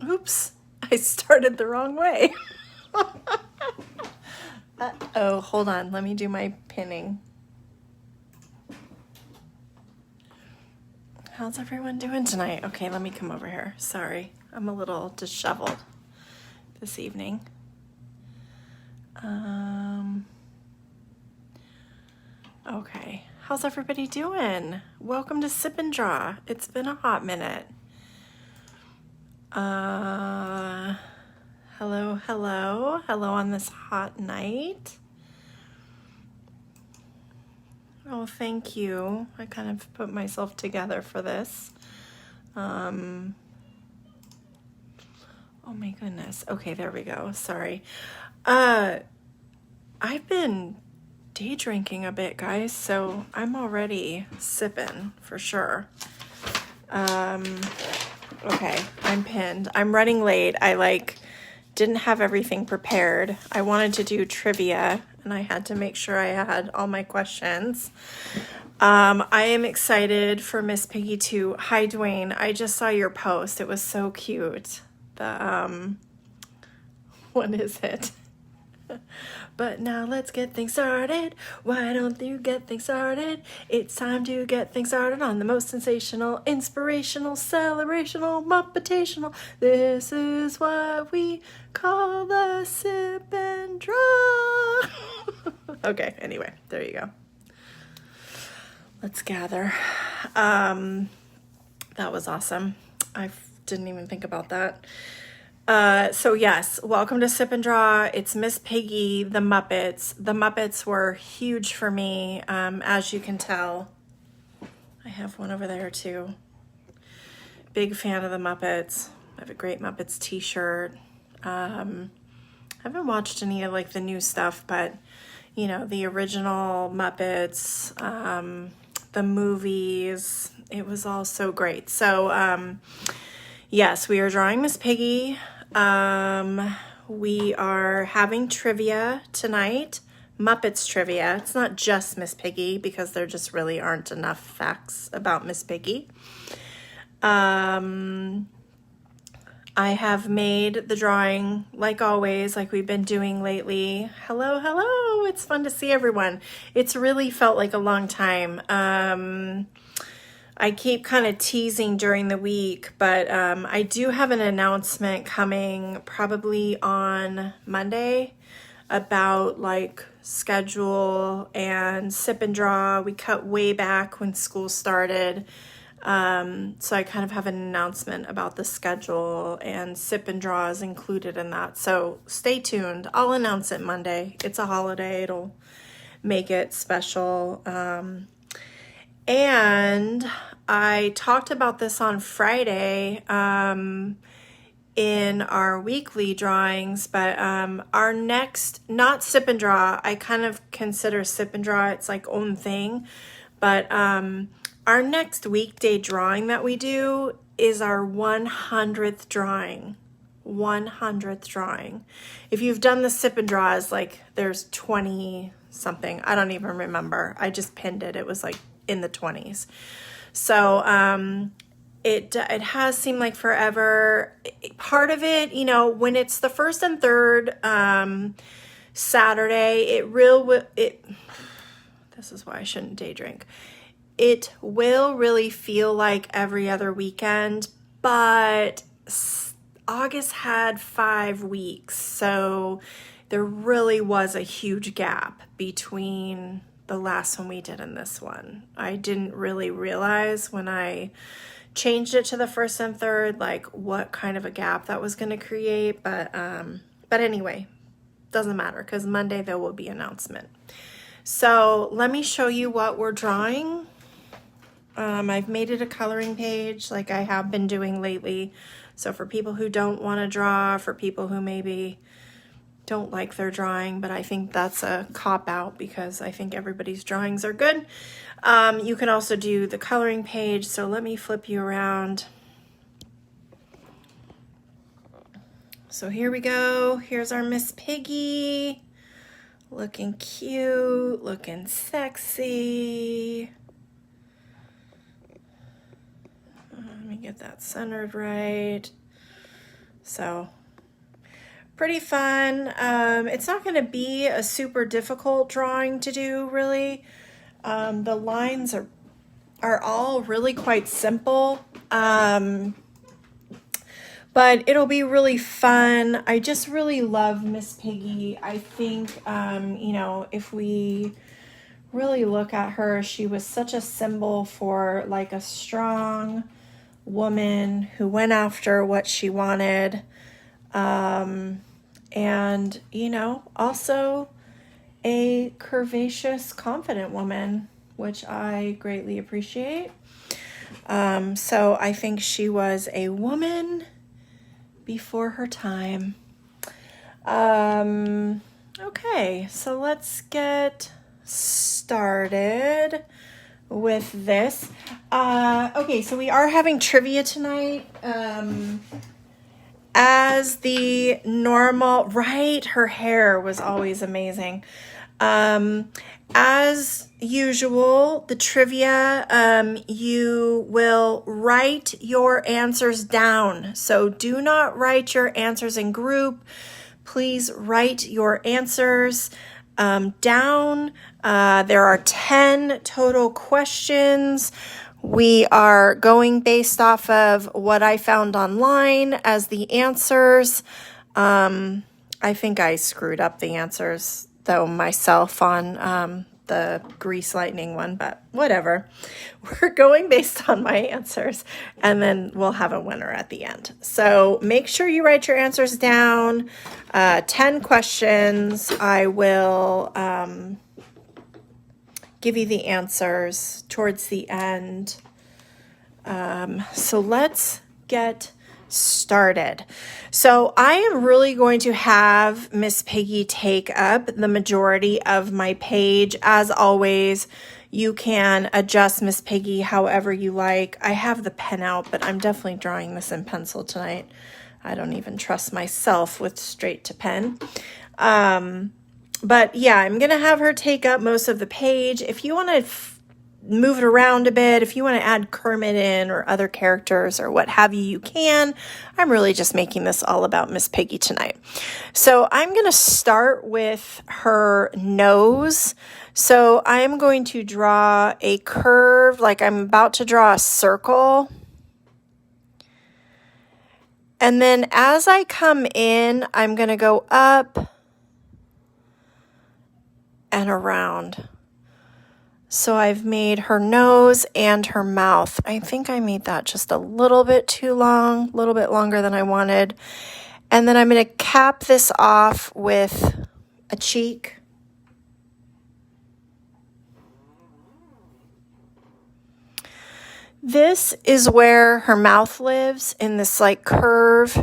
Oops, I started the wrong way. Oh, hold on. Let me do my pinning. How's everyone doing tonight? Okay, let me come over here. Sorry, I'm a little disheveled this evening. Okay, how's everybody doing? Welcome to Sip and Draw. It's been a hot minute. Hello on this hot night. Oh, thank you. I kind of put myself together for this. Oh my goodness. Okay, there we go. Sorry. I've been day drinking a bit, guys, so I'm already sipping for sure. Okay, I'm pinned. I'm running late. I didn't have everything prepared. I wanted to do trivia and I had to make sure I had all my questions. I am excited for Miss Piggy 2. Hi, Dwayne. I just saw your post. It was so cute. What is it? But now let's get things started. Why don't you get things started? It's time to get things started on the most sensational, inspirational, celebrational, muppetational. This is what we call the Sip and Draw. Okay, anyway, there you go. Let's gather. That was awesome. I didn't even think about that. So yes, welcome to Sip and Draw. It's Miss Piggy, the Muppets. The Muppets were huge for me, as you can tell. I have one over there too. Big fan of the Muppets. I have a great Muppets t-shirt. I haven't watched any of the new stuff, but you know, the original Muppets, the movies, it was all so great. So, yes, we are drawing Miss Piggy. We are having trivia tonight, Muppets trivia. It's not just Miss Piggy because there just really aren't enough facts about Miss Piggy. I have made the drawing like always, like we've been doing lately. Hello. It's fun to see everyone. It's really felt like a long time. I keep kind of teasing during the week, but I do have an announcement coming probably on Monday about schedule and Sip and Draw. We cut way back when school started. So I kind of have an announcement about the schedule, and Sip and Draw is included in that. So stay tuned. I'll announce it Monday. It's a holiday. It'll make it special. And I talked about this on Friday in our weekly drawings, but our next, not Sip and Draw, I kind of consider Sip and Draw its own thing, but our next weekday drawing that we do is our 100th drawing. 100th drawing. If you've done the Sip and Draws, there's 20 something. I don't even remember. I just pinned it. It was in the 20s. So it has seemed like forever. Part of it, you know, when it's the first and third Saturday, this is why I shouldn't day drink. It will really feel like every other weekend, but August had 5 weeks, so there really was a huge gap between the last one we did and this one. I didn't really realize when I changed it to the first and third, what kind of a gap that was going to create, but anyway, doesn't matter because Monday there will be an announcement. So let me show you what we're drawing. I've made it a coloring page like I have been doing lately. So for people who don't want to draw, for people who maybe don't like their drawing, but I think that's a cop-out because I think everybody's drawings are good. You can also do the coloring page. So let me flip you around. So here we go. Here's our Miss Piggy. Looking cute, looking sexy. Let me get that centered right. So pretty fun. It's not going to be a super difficult drawing to do, really. The lines are all really quite simple. But it'll be really fun. I just really love Miss Piggy. I think, you know, if we really look at her, she was such a symbol for like a strong woman who went after what she wanted. And, you know, also a curvaceous, confident woman, which I greatly appreciate. So I think she was a woman before her time. Okay, so let's get started with this. Okay, so we are having trivia tonight. As the normal, right? Her hair was always amazing. As usual, the trivia, you will write your answers down. So do not write your answers in group. Please write your answers down. There are 10 total questions. We are going based off of what I found online as the answers. I think I screwed up the answers, though, myself on the grease lightning one, but whatever. We're going based on my answers, and then we'll have a winner at the end. So make sure you write your answers down. 10 questions. I will give you the answers towards the end. So let's get started. So I am really going to have Miss Piggy take up the majority of my page. As always, you can adjust Miss Piggy however you like. I have the pen out, but I'm definitely drawing this in pencil tonight. I don't even trust myself with straight to pen. But yeah, I'm going to have her take up most of the page. If you want to move it around a bit, if you want to add Kermit in or other characters or what have you, you can. I'm really just making this all about Miss Piggy tonight. So I'm going to start with her nose. So I am going to draw a curve, like I'm about to draw a circle. And then as I come in, I'm going to go up and around. So I've made her nose and her mouth. I think I made that just a little bit too long, a little bit longer than I wanted. And then I'm going to cap this off with a cheek. This is where her mouth lives, in this like curve.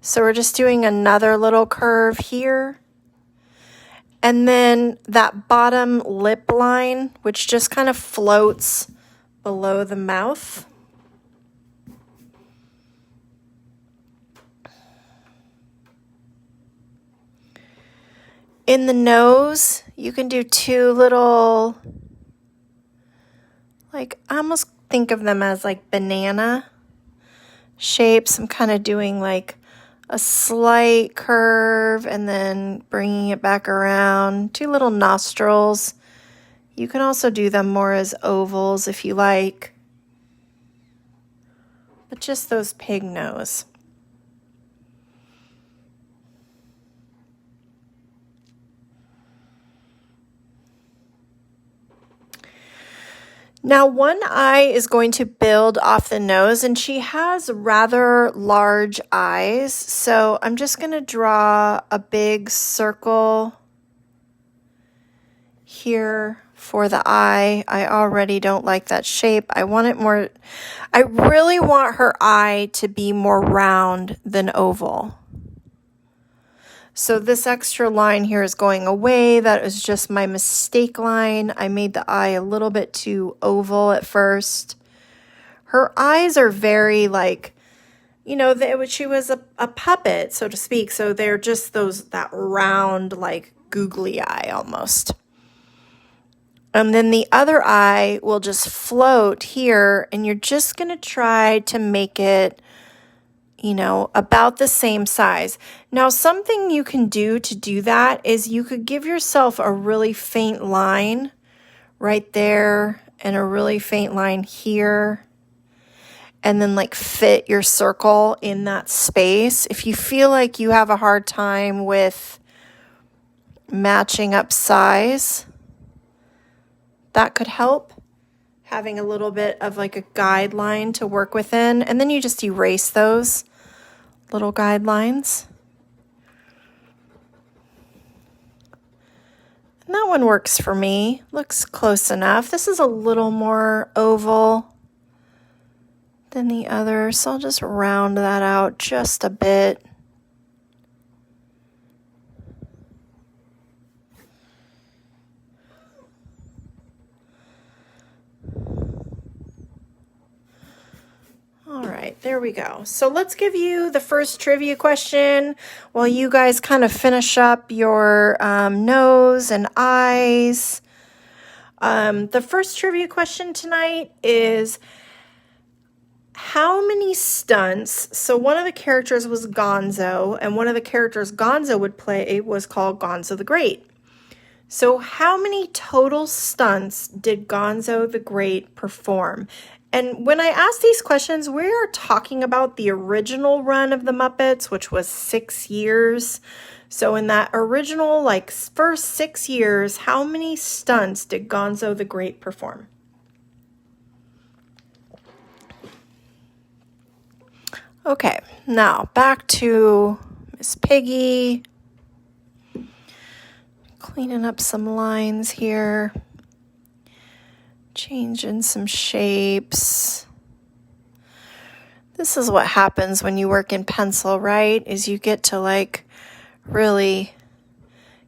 So we're just doing another little curve here. And then that bottom lip line, which just kind of floats below the mouth. In the nose, you can do two little, like, I almost think of them as like banana shapes. I'm kind of doing like a slight curve and then bringing it back around. Two little nostrils. You can also do them more as ovals if you like. But just those pig nose. Now, one eye is going to build off the nose, and she has rather large eyes. So I'm just going to draw a big circle here for the eye. I already don't like that shape. I want it more, I really want her eye to be more round than oval. So this extra line here is going away. That was just my mistake line. I made the eye a little bit too oval at first. Her eyes are very like, you know, she was a puppet, so to speak. So they're just that round, like googly eye almost. And then the other eye will just float here, and you're just going to try to make it you know, about the same size. Now, something you can do to do that is you could give yourself a really faint line right there and a really faint line here, and then like fit your circle in that space. If you feel like you have a hard time with matching up size, that could help. Having a little bit of like a guideline to work within, and then you just erase those little guidelines. And that one works for me. Looks close enough. This is a little more oval than the other, so I'll just round that out just a bit. All right, there we go. So let's give you the first trivia question while you guys kind of finish up your nose and eyes. The first trivia question tonight is, how many stunts? So one of the characters was Gonzo, and one of the characters Gonzo would play was called Gonzo the Great. So how many total stunts did Gonzo the Great perform? And when I ask these questions, we are talking about the original run of the Muppets, which was 6 years. So in that original, like, first 6 years, how many stunts did Gonzo the Great perform? Okay, now back to Miss Piggy. Cleaning up some lines here. Changing some shapes. This is what happens when you work in pencil, right? Is you get to like really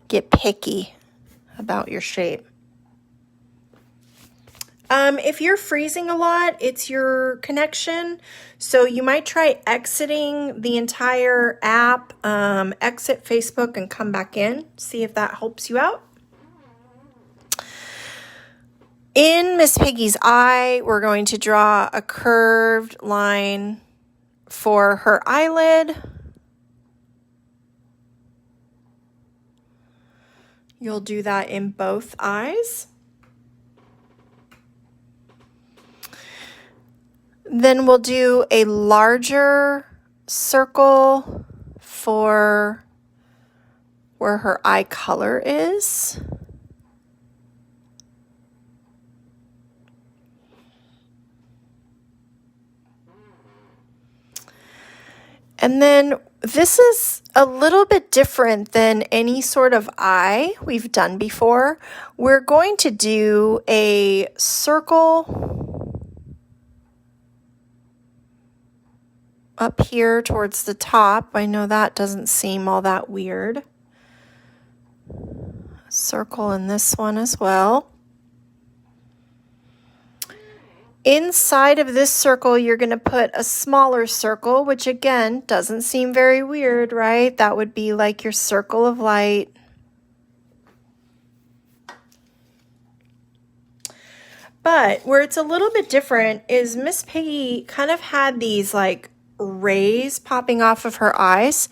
get picky about your shape. If you're freezing a lot, it's your connection. So you might try exiting the entire app, exit Facebook and come back in. See if that helps you out. In Miss Piggy's eye, we're going to draw a curved line for her eyelid. You'll do that in both eyes. Then we'll do a larger circle for where her eye color is. And then this is a little bit different than any sort of eye we've done before. We're going to do a circle up here towards the top. I know that doesn't seem all that weird. A circle in this one as well. Inside of this circle, you're going to put a smaller circle, which again, doesn't seem very weird, right? That would be like your circle of light. But where it's a little bit different is Miss Piggy kind of had these like rays popping off of her eyes.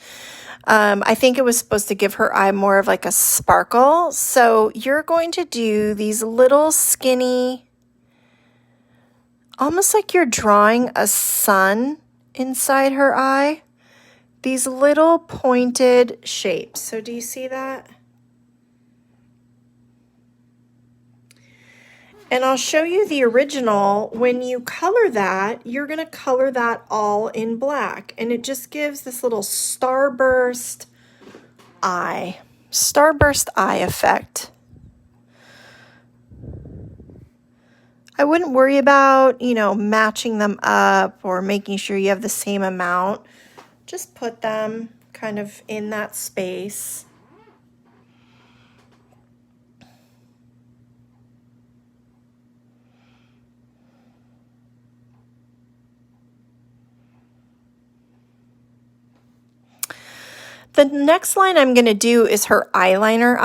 I think it was supposed to give her eye more of like a sparkle. So you're going to do these little skinny, almost like you're drawing a sun inside her eye. These little pointed shapes. So do you see that? And I'll show you the original. When you color that, you're going to color that all in black. And it just gives this little starburst eye effect. I wouldn't worry about, matching them up or making sure you have the same amount. Just put them kind of in that space. The next line I'm going to do is her eyeliner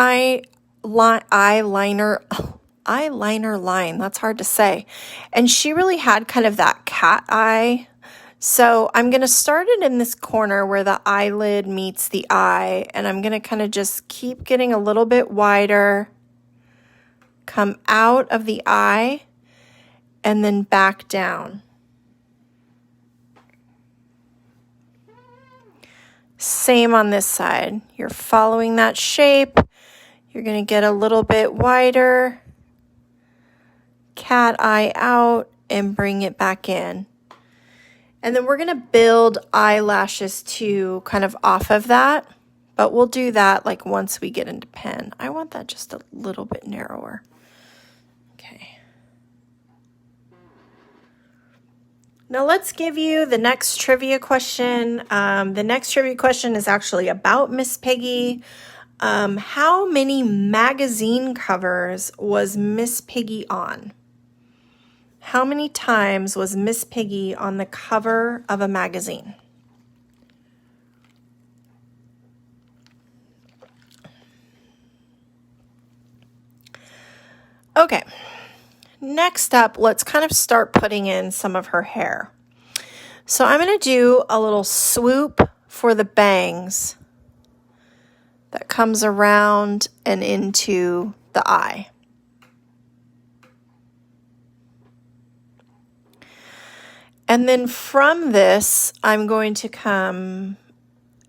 line. That's hard to say. And she really had kind of that cat eye. So I'm going to start it in this corner where the eyelid meets the eye, and I'm going to kind of just keep getting a little bit wider, come out of the eye, and then back down. Same on this side. You're following that shape. You're going to get a little bit wider, cat eye out, and bring it back in. And then we're going to build eyelashes too, kind of off of that. But we'll do that like once we get into pen. I want that just a little bit narrower. Okay. Now let's give you the next trivia question. The next trivia question is actually about Miss Piggy. How many magazine covers was Miss Piggy on? How many times was Miss Piggy on the cover of a magazine? Okay, next up, let's kind of start putting in some of her hair. So I'm going to do a little swoop for the bangs that comes around and into the eye. And then from this, I'm going to come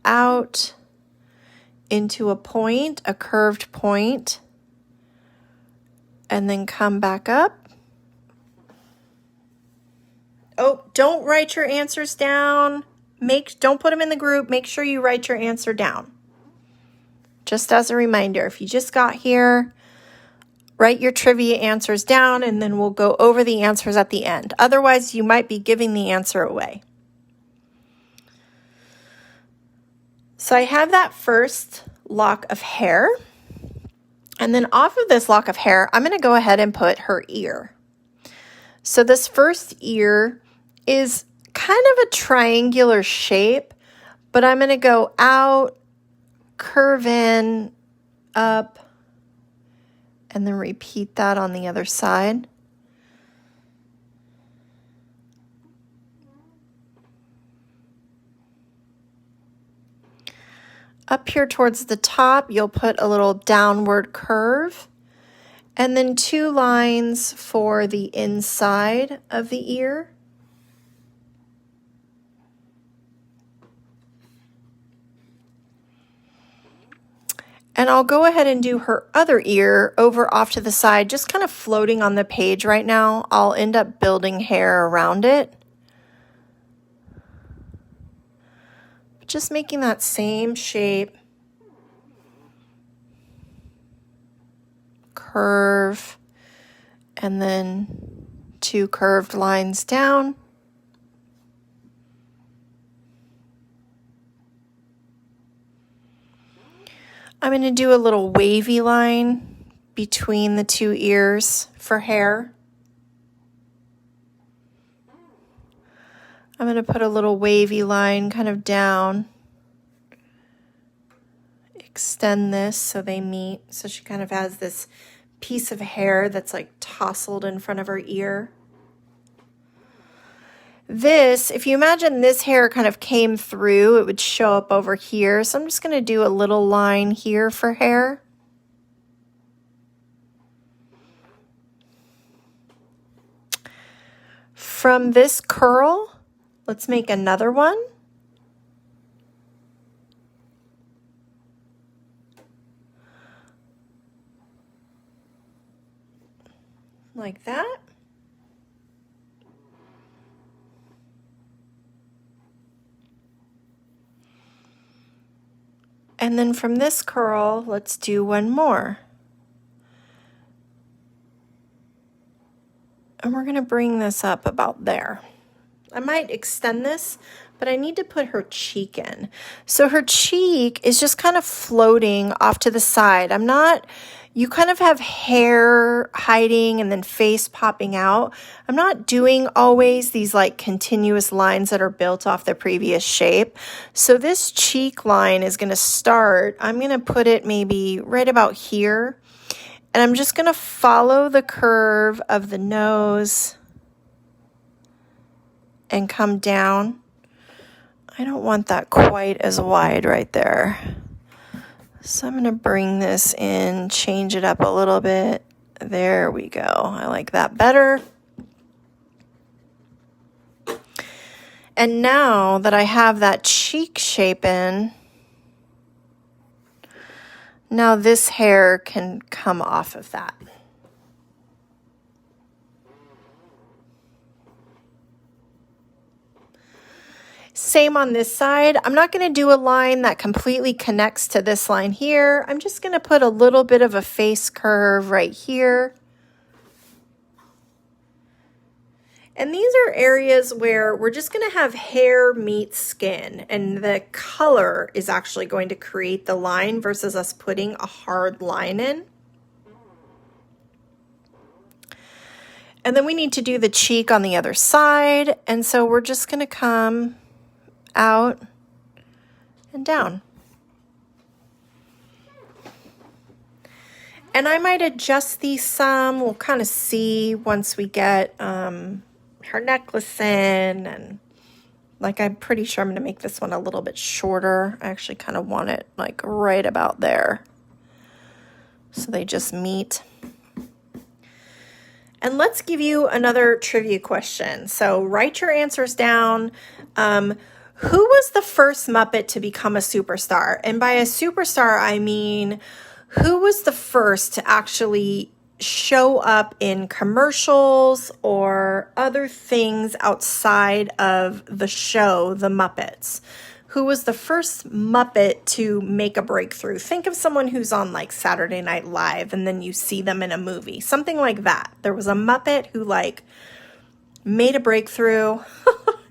out into a point, a curved point, and then come back up. Oh, don't write your answers down. Don't put them in the group. Make sure you write your answer down. Just as a reminder, if you just got here, write your trivia answers down, and then we'll go over the answers at the end. Otherwise, you might be giving the answer away. So I have that first lock of hair. And then off of this lock of hair, I'm going to go ahead and put her ear. So this first ear is kind of a triangular shape, but I'm going to go out, curve in, up, and then repeat that on the other side. Up here towards the top, you'll put a little downward curve, and then 2 lines for the inside of the ear. And I'll go ahead and do her other ear over off to the side, just kind of floating on the page right now. I'll end up building hair around it. Just making that same shape. Curve, and then 2 curved lines down. I'm going to do a little wavy line between the 2 ears for hair. I'm going to put a little wavy line kind of down. Extend this so they meet. So she kind of has this piece of hair that's like tousled in front of her ear. This, if you imagine this hair kind of came through, it would show up over here. So I'm just going to do a little line here for hair. From this curl, let's make another one. Like that. And then from this curl, let's do one more. And we're going to bring this up about there. I might extend this, but I need to put her cheek in. So her cheek is just kind of floating off to the side. You kind of have hair hiding and then face popping out. I'm not doing always these like continuous lines that are built off the previous shape. So this cheek line is going to start, I'm going to put it maybe right about here. And I'm just going to follow the curve of the nose and come down. I don't want that quite as wide right there. So I'm going to bring this in, change it up a little bit. There we go. I like that better. And now that I have that cheek shape in, now this hair can come off of that. Same on this side. I'm not going to do a line that completely connects to this line here. I'm just going to put a little bit of a face curve right here. And these are areas where we're just going to have hair meet skin, and the color is actually going to create the line versus us putting a hard line in. And then we need to do the cheek on the other side, and so we're just going to come out and down. And I might adjust these some. We'll kind of see once we get her necklace in, and like I'm pretty sure I'm going to make this one a little bit shorter. I actually kind of want it like right about there, so they just meet. And let's give you another trivia question. So write your answers down. Who was the first Muppet to become a superstar? And by a superstar, I mean, who was the first to actually show up in commercials or other things outside of the show, The Muppets? Who was the first Muppet to make a breakthrough? Think of someone who's on like Saturday Night Live and then you see them in a movie, something like that. There was a Muppet who like made a breakthrough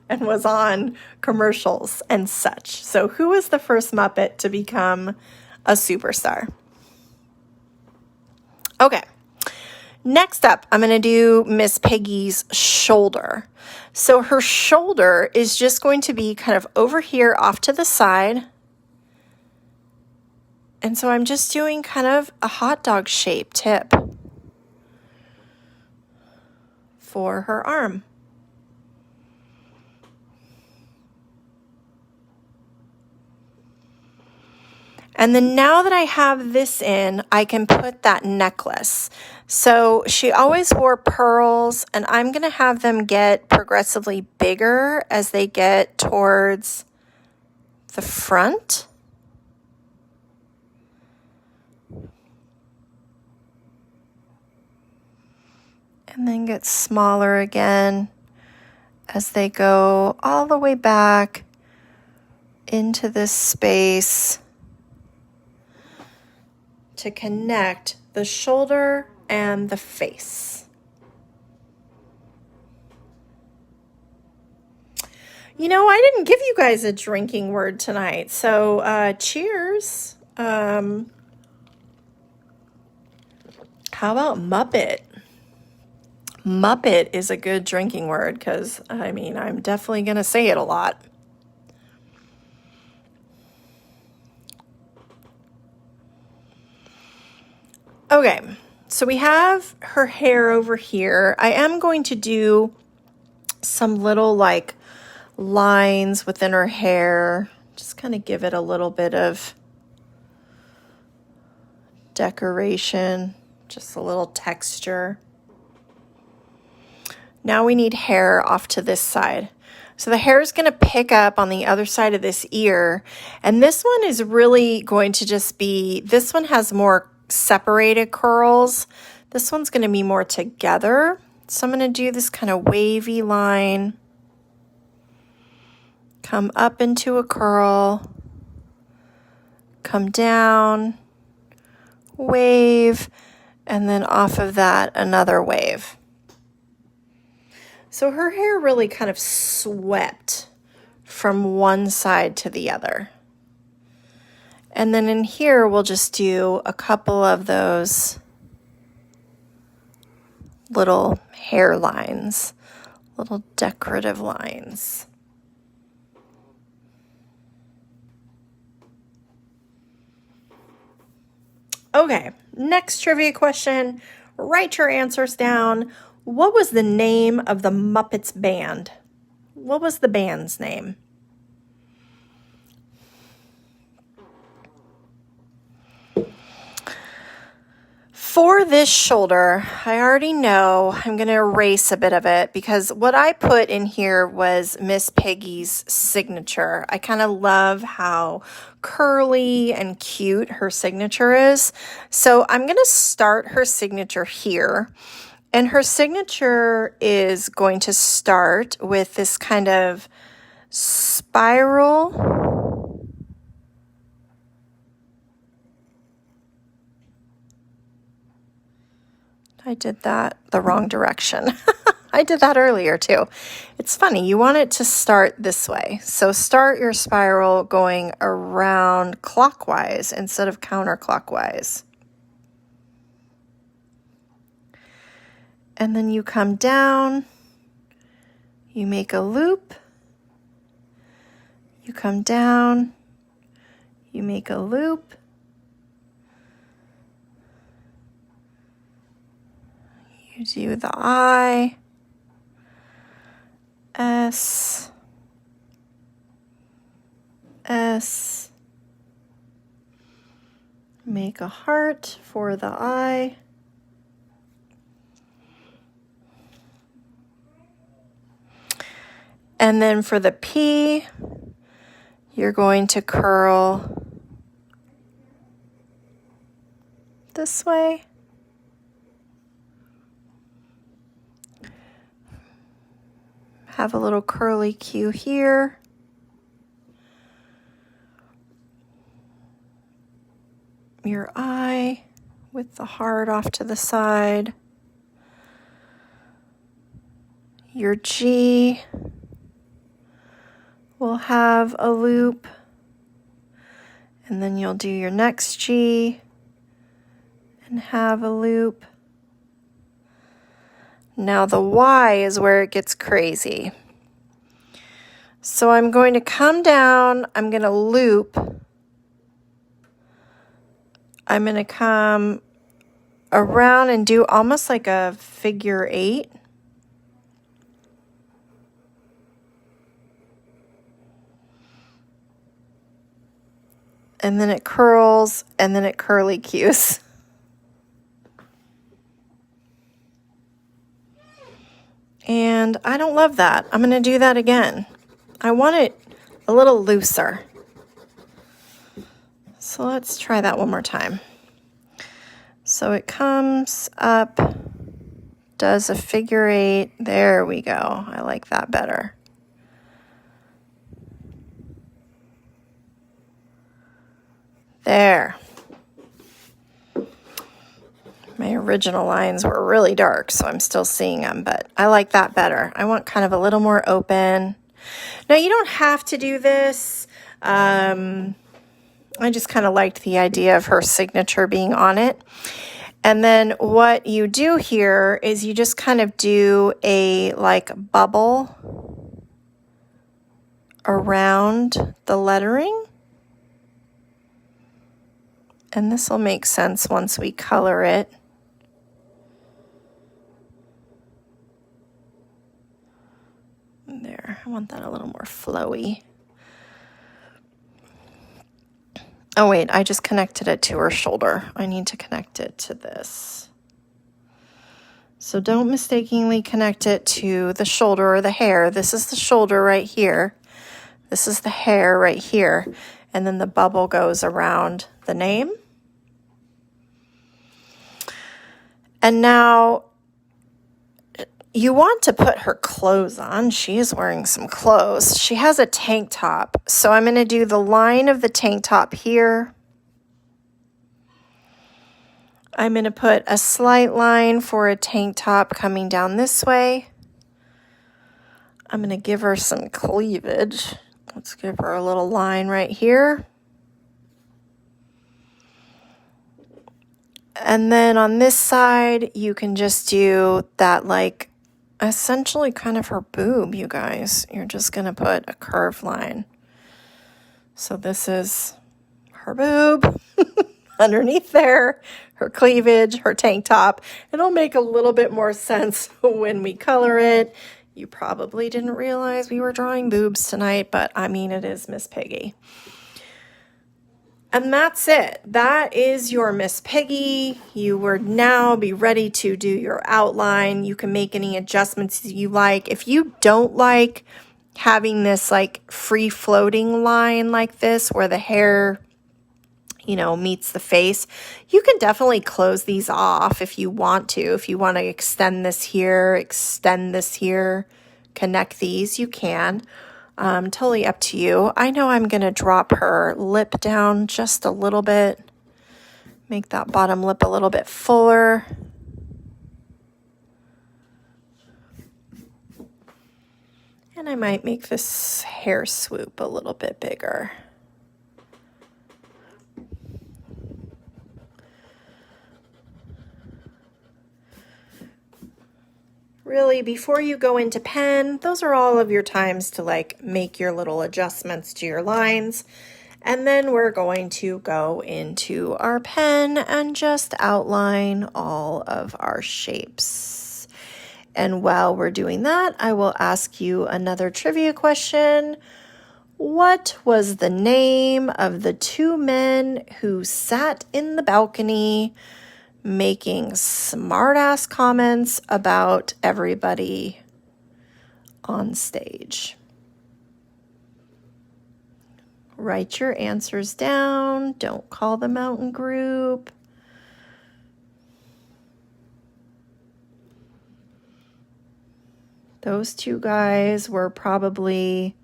and was on commercials and such. So who was the first Muppet to become a superstar? Okay. Next up, I'm going to do Miss Piggy's shoulder. So her shoulder is just going to be kind of over here off to the side. And so I'm just doing kind of a hot dog shape tip for her arm. And then now that I have this in, I can put that necklace. So she always wore pearls, and I'm going to have them get progressively bigger as they get towards the front. And then get smaller again as they go all the way back into this space to connect the shoulder and the face. You know, I didn't give you guys a drinking word tonight, so cheers. How about Muppet? Muppet is a good drinking word because, I mean, I'm definitely going to say it a lot. Okay, so we have her hair over here. I am going to do some little like lines within her hair. Just kind of give it a little bit of decoration, just a little texture. Now we need hair off to this side. So the hair is going to pick up on the other side of this ear. And this one is really going to just be, this one has more separated curls. This one's going to be more together. So I'm going to do this kind of wavy line. Come up into a curl. Come down. Wave. And then off of that, another wave. So her hair really kind of swept from one side to the other. And then in here, we'll just do a couple of those little hair lines, little decorative lines. Okay, next trivia question. Write your answers down. What was the name of the Muppets band? What was the band's name? For this shoulder, I already know I'm going to erase a bit of it because what I put in here was Miss Piggy's signature. I kind of love how curly and cute her signature is. So I'm going to start her signature here. And her signature is going to start with this kind of spiral. I did that the wrong direction. I did that earlier too. It's funny, you want it to start this way. So start your spiral going around clockwise instead of counterclockwise. And then you come down, you make a loop, you come down, you make a loop, you do the I, S, S, make a heart for the I, and then for the P, you're going to curl this way. Have a little curly Q here. Your I with the heart off to the side. Your G will have a loop. And then you'll do your next G and have a loop. Now the Y is where it gets crazy. So I'm going to come down, I'm going to loop. I'm going to come around and do almost like a figure 8. And then it curls, and then it curly cues. And I don't love that. I'm going to do that again. I want it a little looser. So let's try that one more time. So it comes up, does a figure 8. There we go. I like that better. There. My original lines were really dark, so I'm still seeing them, but I like that better. I want kind of a little more open. Now, you don't have to do this. I just kind of liked the idea of her signature being on it. And then what you do here is you just kind of do a like bubble around the lettering. And this will make sense once we color it. There, I want that a little more flowy. Oh wait, I just connected it to her shoulder. I need to connect it to this. So don't mistakenly connect it to the shoulder or the hair. This is the shoulder right here. This is the hair right here. And then the bubble goes around the name. And now you want to put her clothes on. She is wearing some clothes. She has a tank top. So I'm going to do the line of the tank top here. I'm going to put a slight line for a tank top coming down this way. I'm going to give her some cleavage. Let's give her a little line right here. And then on this side, you can just do that like essentially kind of her boob, you guys. You're just going to put a curved line. So this is her boob underneath there, her cleavage, her tank top. It'll make a little bit more sense when we color it. You probably didn't realize we were drawing boobs tonight, but I mean, it is Miss Piggy. And that's it. That is your Miss Piggy. You would now be ready to do your outline. You can make any adjustments you like. If you don't like having this like free floating line like this where the hair, you know, meets the face, you can definitely close these off if you want to. If you want to extend this here, connect these, you can. Totally up to you. I know I'm going to drop her lip down just a little bit. Make that bottom lip a little bit fuller. And I might make this hair swoop a little bit bigger. Really, before you go into pen, those are all of your times to like make your little adjustments to your lines. And then we're going to go into our pen and just outline all of our shapes. And while we're doing that, I will ask you another trivia question. What was the name of the two men who sat in the balcony making smart-ass comments about everybody on stage? Write your answers down. Don't call them out in group. Those two guys were probably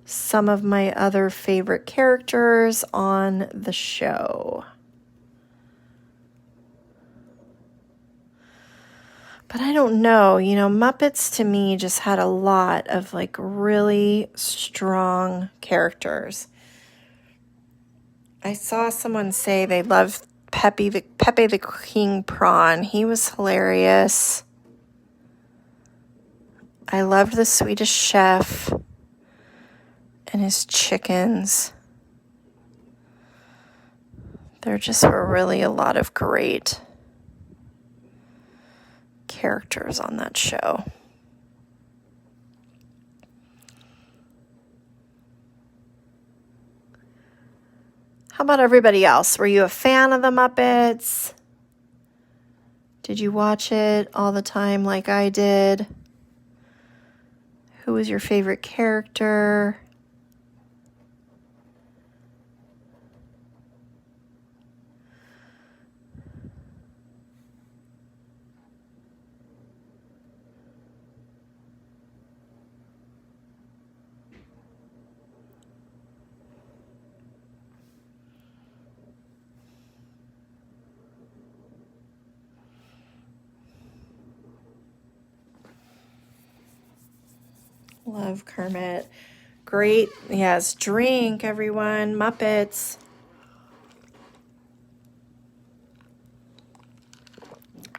some of my other favorite characters on the show. But I don't know, you know, Muppets to me just had a lot of like really strong characters. I saw someone say they loved Pepe the King Prawn. He was hilarious. I loved the Swedish Chef and his chickens. There just were really a lot of great characters on that show. How about everybody else? Were you a fan of the Muppets? Did you watch it all the time like I did? Who was your favorite character? Love Kermit. Great. Yes, drink, everyone. Muppets.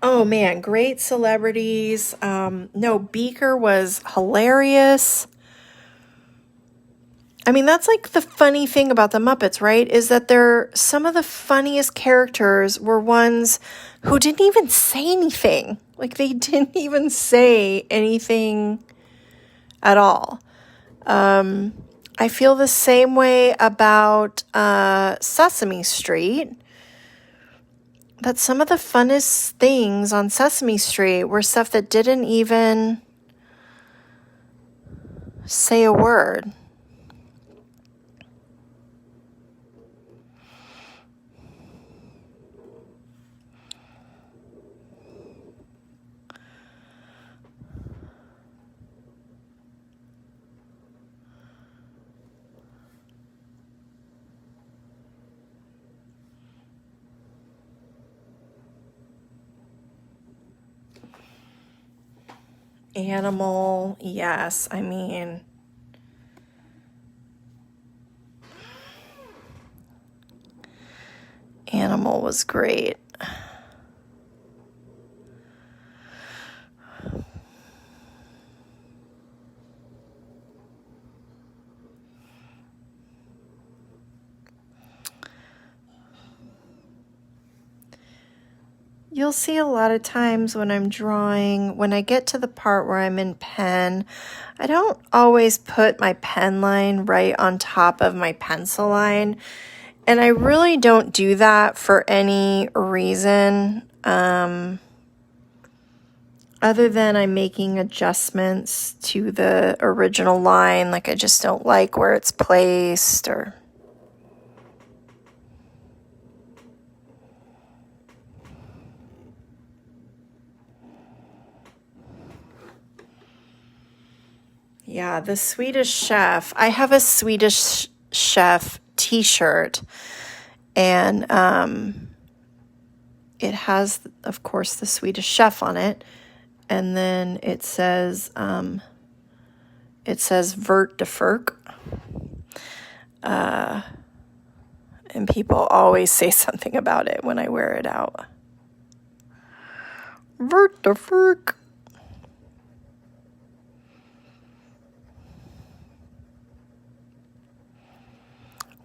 Oh, man. Great celebrities. No, Beaker was hilarious. I mean, that's like the funny thing about the Muppets, right? Is that some of the funniest characters were ones who didn't even say anything. Like, they didn't even say anything at all. I feel the same way about Sesame Street. That some of the funnest things on Sesame Street were stuff that didn't even say a word. Animal, yes, I mean, Animal was great. You'll see a lot of times when I'm drawing, when I get to the part where I'm in pen, I don't always put my pen line right on top of my pencil line. And I really don't do that for any reason other than I'm making adjustments to the original line. Like I just don't like where it's placed or... Yeah, the Swedish Chef. I have a Swedish Chef t-shirt, and it has, of course, the Swedish Chef on it, and then it says Vert de Ferk. And people always say something about it when I wear it out. Vert de Ferk.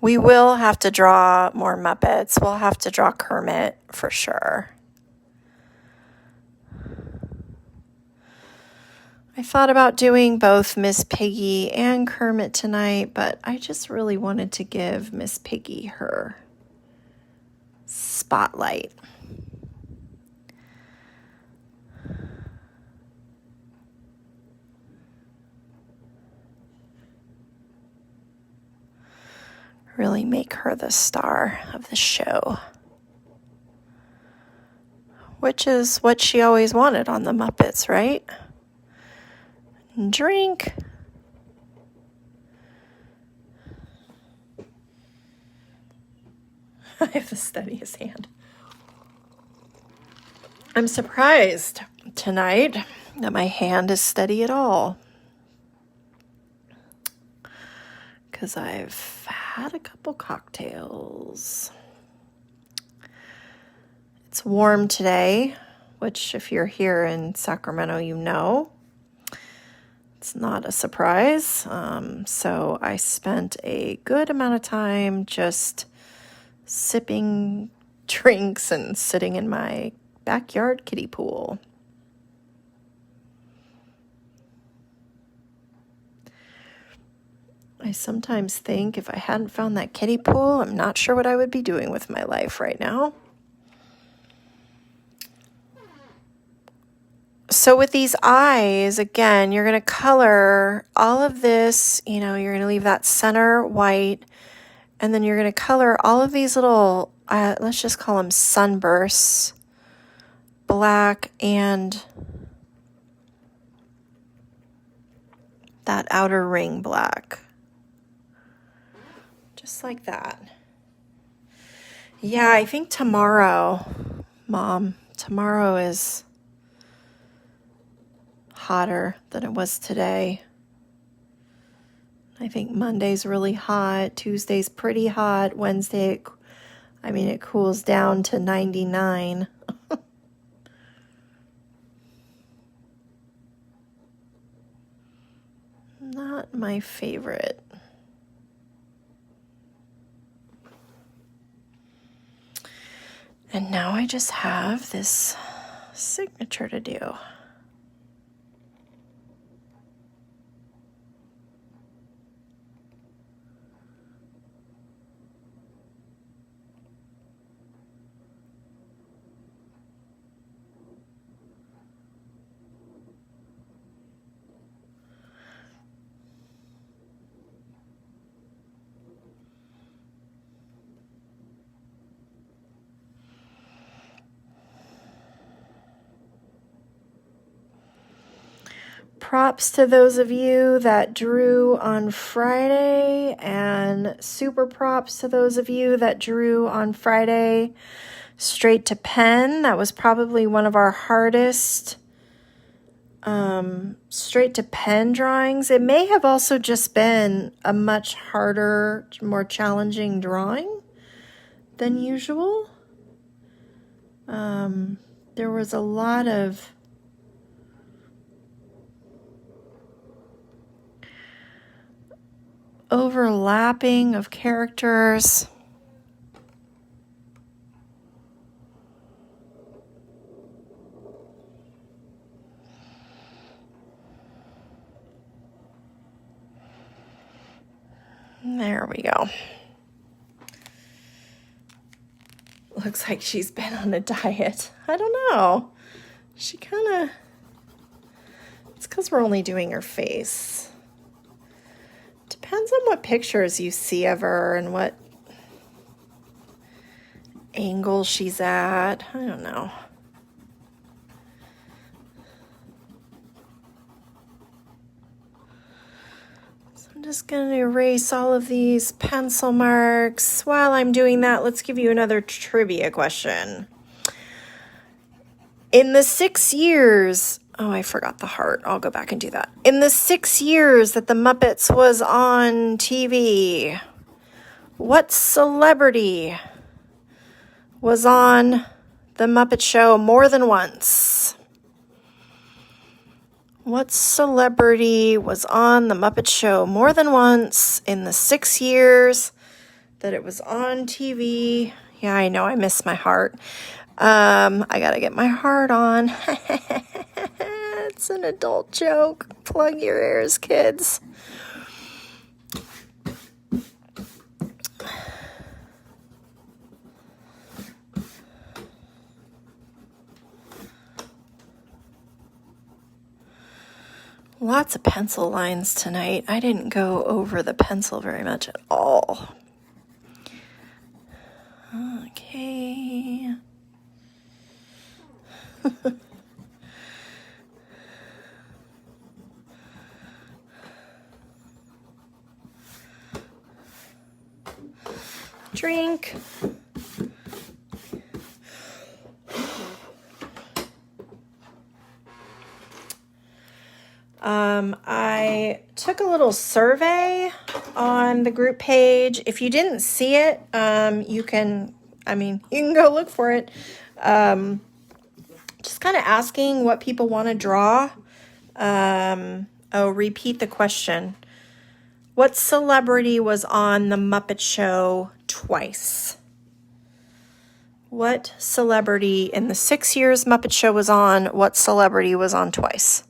We will have to draw more Muppets. We'll have to draw Kermit for sure. I thought about doing both Miss Piggy and Kermit tonight, but I just really wanted to give Miss Piggy her spotlight. Really make her the star of the show. Which is what she always wanted on the Muppets, right? Drink. I have the steadiest hand. I'm surprised tonight that my hand is steady at all. Because I've had a couple cocktails. It's warm today, which if you're here in Sacramento, you know. It's not a surprise. So I spent a good amount of time just sipping drinks and sitting in my backyard kiddie pool. I sometimes think if I hadn't found that kiddie pool, I'm not sure what I would be doing with my life right now. So with these eyes, again, you're going to color all of this, you're going to leave that center white, and then you're going to color all of these little, let's just call them sunbursts, black, and that outer ring black. Just like that. Yeah, I think tomorrow, Mom, tomorrow is hotter than it was today. I think Monday's really hot. Tuesday's pretty hot. Wednesday, it cools down to 99. Not my favorite. And now I just have this signature to do. Props to those of you that drew on Friday, and super props to those of you that drew on Friday straight to pen. That was probably one of our hardest straight to pen drawings. It may have also just been a much harder, more challenging drawing than usual. There was a lot of overlapping of characters. There we go. looks like she's been on a diet. I don't know. She kind of... It's because we're only doing her face. Depends on what pictures you see of her and what angle she's at. I don't know. So I'm just going to erase all of these pencil marks. While I'm doing that, let's give you another trivia question. In the 6 years... Oh, I forgot the heart. I'll go back and do that. In the 6 years that the Muppets was on TV, what celebrity was on the Muppet Show more than once? What celebrity was on the Muppet Show more than once in the 6 years that it was on TV? Yeah, I know, I miss my heart. I gotta get my heart on. It's an adult joke. Plug your ears, kids. Lots of pencil lines tonight. I didn't go over the pencil very much at all. Okay. Drink. I took a little survey on the group page. If you didn't see it, you can go look for it. Just kind of asking what people want to draw. Repeat the question. What celebrity was on the Muppet Show twice? What celebrity in the 6 years Muppet Show was on, what celebrity was on twice?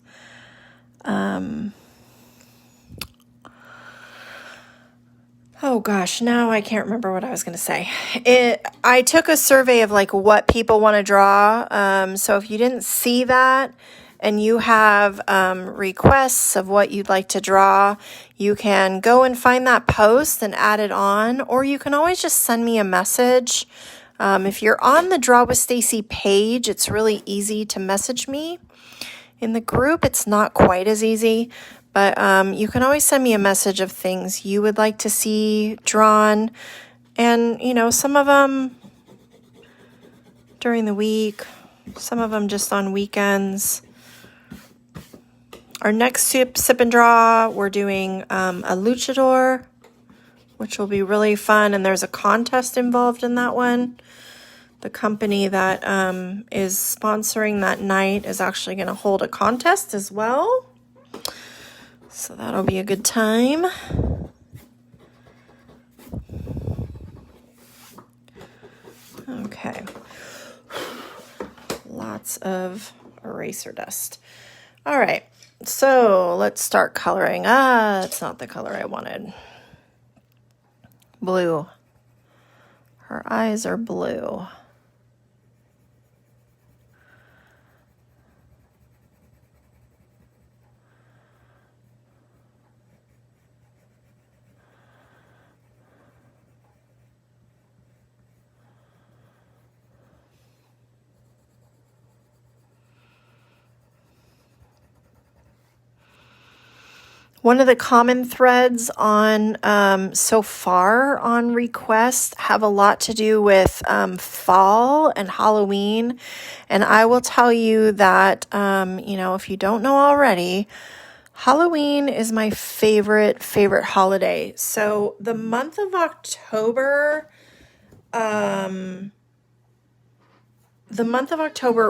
Oh gosh, now I can't remember what I was going to say. I took a survey of like what people want to draw. So if you didn't see that and you have requests of what you'd like to draw, you can go and find that post and add it on, or you can always just send me a message. If you're on the Draw with Stacy page, it's really easy to message me. In the group, it's not quite as easy, but you can always send me a message of things you would like to see drawn. And, some of them during the week, some of them just on weekends. Our next sip and draw, we're doing a luchador, which will be really fun. And there's a contest involved in that one. The company that is sponsoring that night is actually going to hold a contest as well. So that'll be a good time. Okay. Lots of eraser dust. All right. So let's start coloring. It's not the color I wanted. Blue. Her eyes are blue. One of the common threads on so far on requests have a lot to do with fall and Halloween. And I will tell you that, if you don't know already, Halloween is my favorite holiday. So the month of October,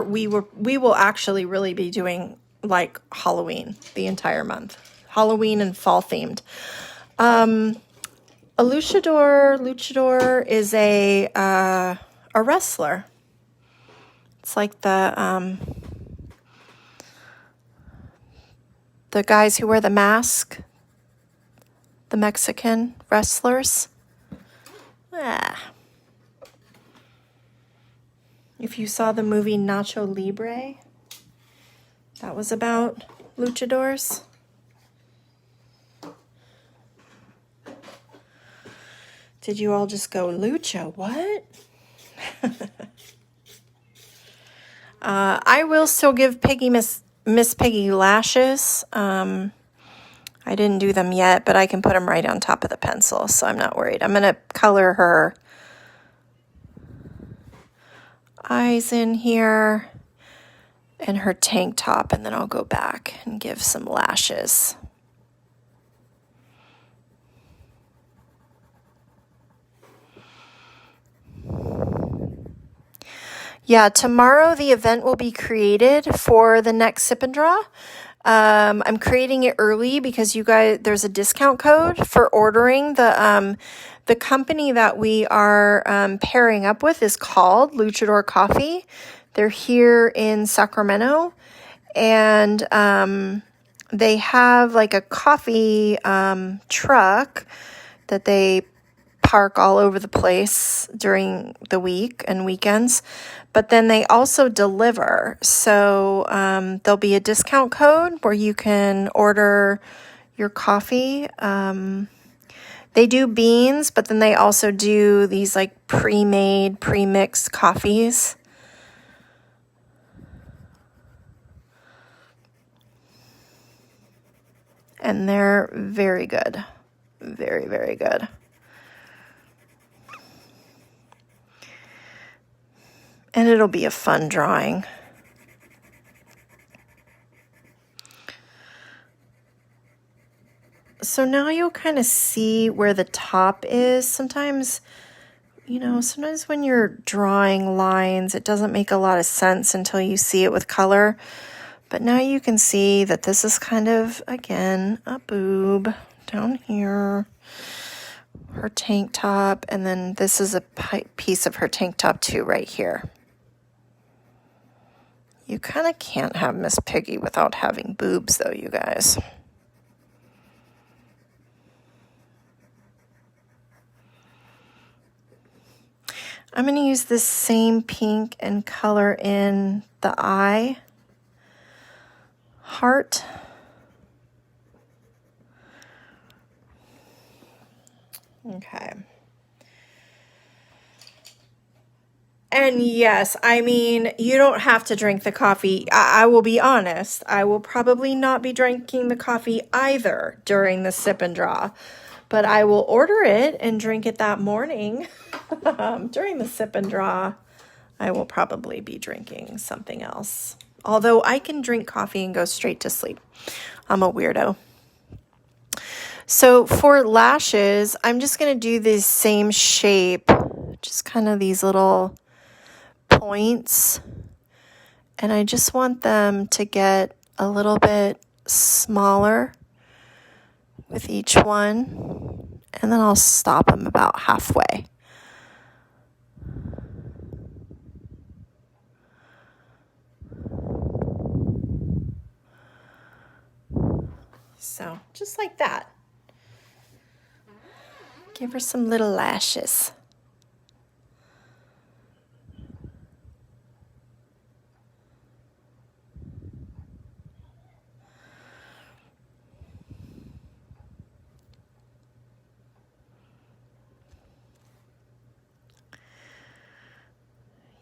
we will actually really be doing like Halloween the entire month. Halloween and fall themed. A luchador is a wrestler. It's like the guys who wear the mask, the Mexican wrestlers. If you saw the movie Nacho Libre, that was about luchadors. Did you all just go, lucha, what? I will still give Miss Piggy lashes. I didn't do them yet, but I can put them right on top of the pencil, so I'm not worried. I'm going to color her eyes in here and her tank top, and then I'll go back and give some lashes. Yeah, tomorrow the event will be created for the next Sip and Draw. I'm creating it early because you guys, there's a discount code for ordering. The company that we are pairing up with is called Luchador Coffee. They're here in Sacramento, and they have like a coffee truck that they park all over the place during the week and weekends, but then they also deliver. So there'll be a discount code where you can order your coffee. They do beans, but then they also do these like pre-made, pre-mixed coffees. And they're very good. Very, very good. And it'll be a fun drawing. So now you'll kind of see where the top is. Sometimes, you know, sometimes when you're drawing lines, it doesn't make a lot of sense until you see it with color. But now you can see that this is kind of, again, a boob down here. Her tank top, and then this is a piece of her tank top too right here. You kind of can't have Miss Piggy without having boobs, though, you guys. I'm going to use this same pink and color in the eye heart. Okay. And yes, I mean, you don't have to drink the coffee. I will be honest. I will probably not be drinking the coffee either during the Sip and Draw. But I will order it and drink it that morning. During the Sip and Draw, I will probably be drinking something else. Although I can drink coffee and go straight to sleep. I'm a weirdo. So for lashes, I'm just going to do the same shape. Just kind of these little points, and I just want them to get a little bit smaller with each one, and then I'll stop them about halfway. So just like that. Give her some little lashes.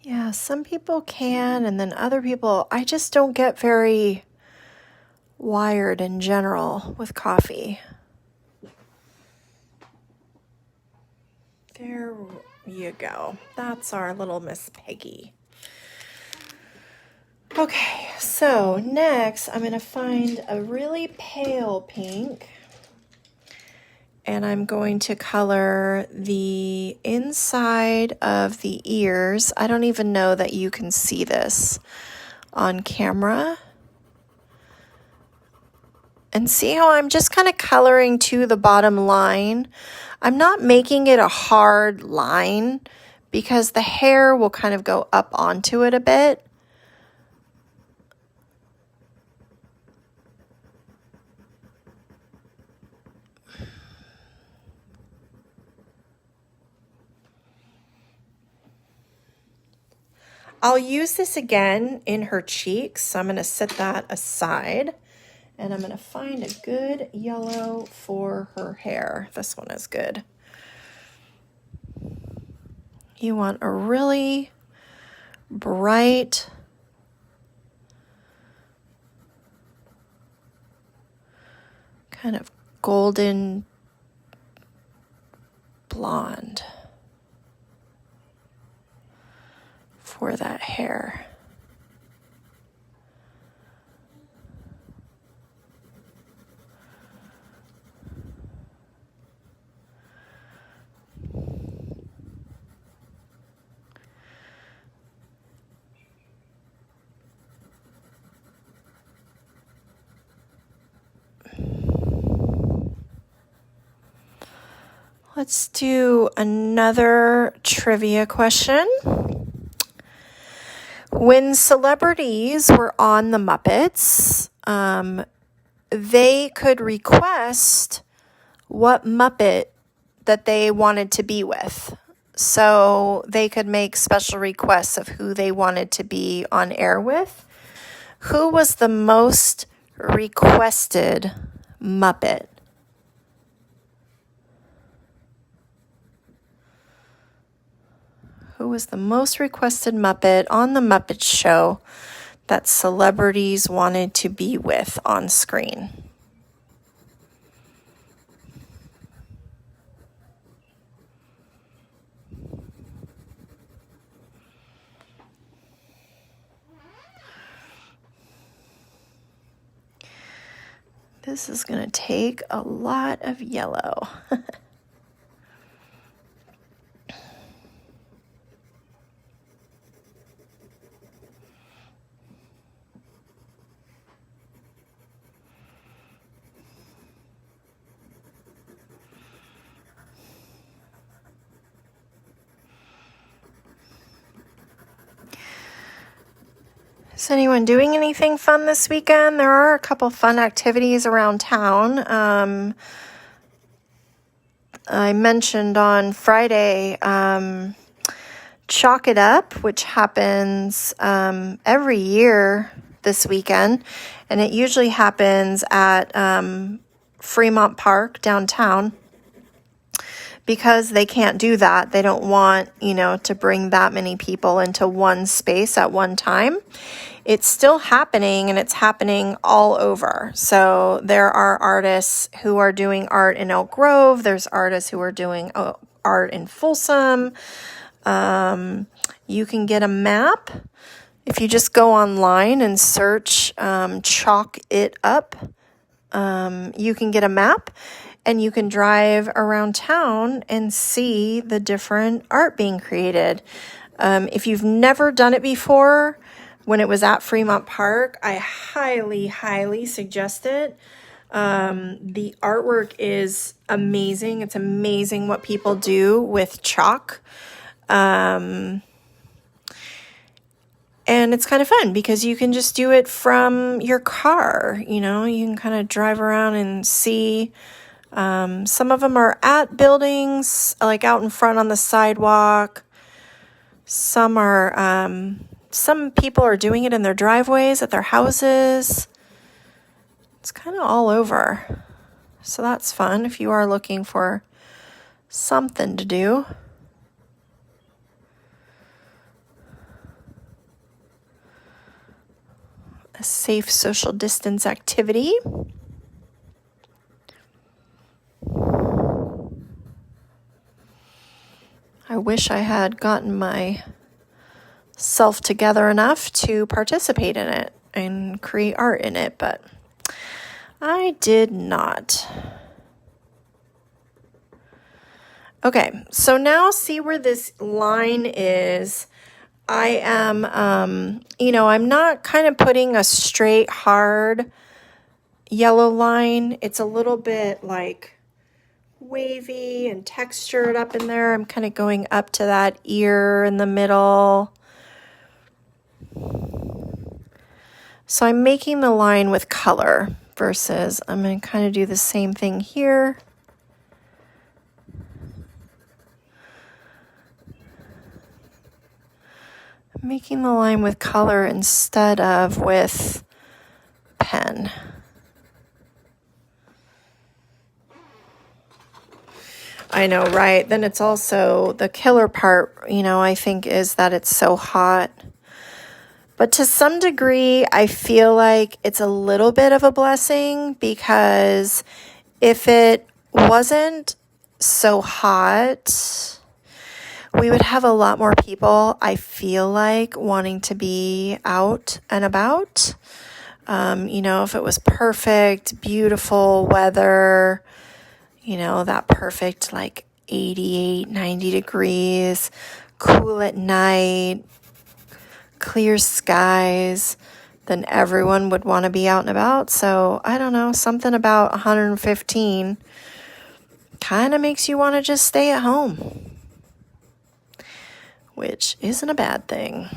Yeah, some people can, and then other people, I just don't get very wired in general with coffee. There you go. That's our little Miss Piggy. Okay, so next I'm going to find a really pale pink. And I'm going to color the inside of the ears. I don't even know that you can see this on camera. And see how I'm just kind of coloring to the bottom line. I'm not making it a hard line because the hair will kind of go up onto it a bit. I'll use this again in her cheeks. So I'm going to set that aside. And I'm going to find a good yellow for her hair. This one is good. You want a really bright, kind of golden blonde for that hair. Let's do another trivia question. When celebrities were on the Muppets, they could request what Muppet that they wanted to be with. So they could make special requests of who they wanted to be on air with. Who was the most requested Muppet? Who was the most requested Muppet on the Muppet Show that celebrities wanted to be with on screen? This is going to take a lot of yellow. Is anyone doing anything fun this weekend? There are a couple fun activities around town. I mentioned on Friday Chalk It Up, which happens every year this weekend, and it usually happens at Fremont Park downtown. Because they can't do that, they don't want, to bring that many people into one space at one time. It's still happening, and it's happening all over. So there are artists who are doing art in Elk Grove. There's artists who are doing art in Folsom. You can get a map. If you just go online and search Chalk It Up, you can get a map. And you can drive around town and see the different art being created. If you've never done it before, when it was at Fremont Park, I highly, highly suggest it. The artwork is amazing. It's amazing what people do with chalk. And it's kind of fun because you can just do it from your car. You can kind of drive around and see. Some of them are at buildings, like out in front on the sidewalk. Some people are doing it in their driveways at their houses. It's kind of all over. So that's fun if you are looking for something to do. A safe social distance activity. I wish I had gotten myself together enough to participate in it and create art in it, but I did not. Okay, so now see where this line is. I am, I'm not kind of putting a straight, hard yellow line. It's a little bit like wavy and textured up in there. I'm kind of going up to that ear in the middle. So I'm making the line with color versus I'm going to kind of do the same thing here. making the line with color instead of with pen. I know, right? Then it's also the killer part, I think, is that it's so hot. But to some degree, I feel like it's a little bit of a blessing, because if it wasn't so hot, we would have a lot more people, I feel like, wanting to be out and about. If it was perfect, beautiful weather, that perfect like 88, 90 degrees, cool at night, clear skies, then everyone would want to be out and about. So I don't know, something about 115 kind of makes you want to just stay at home, which isn't a bad thing.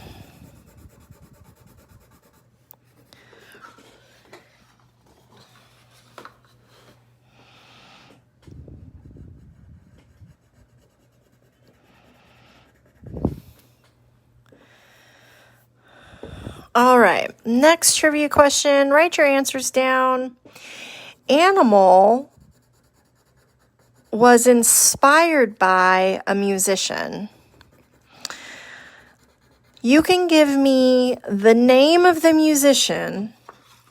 All right, next trivia question. Write your answers down. Animal was inspired by a musician. You can give me the name of the musician,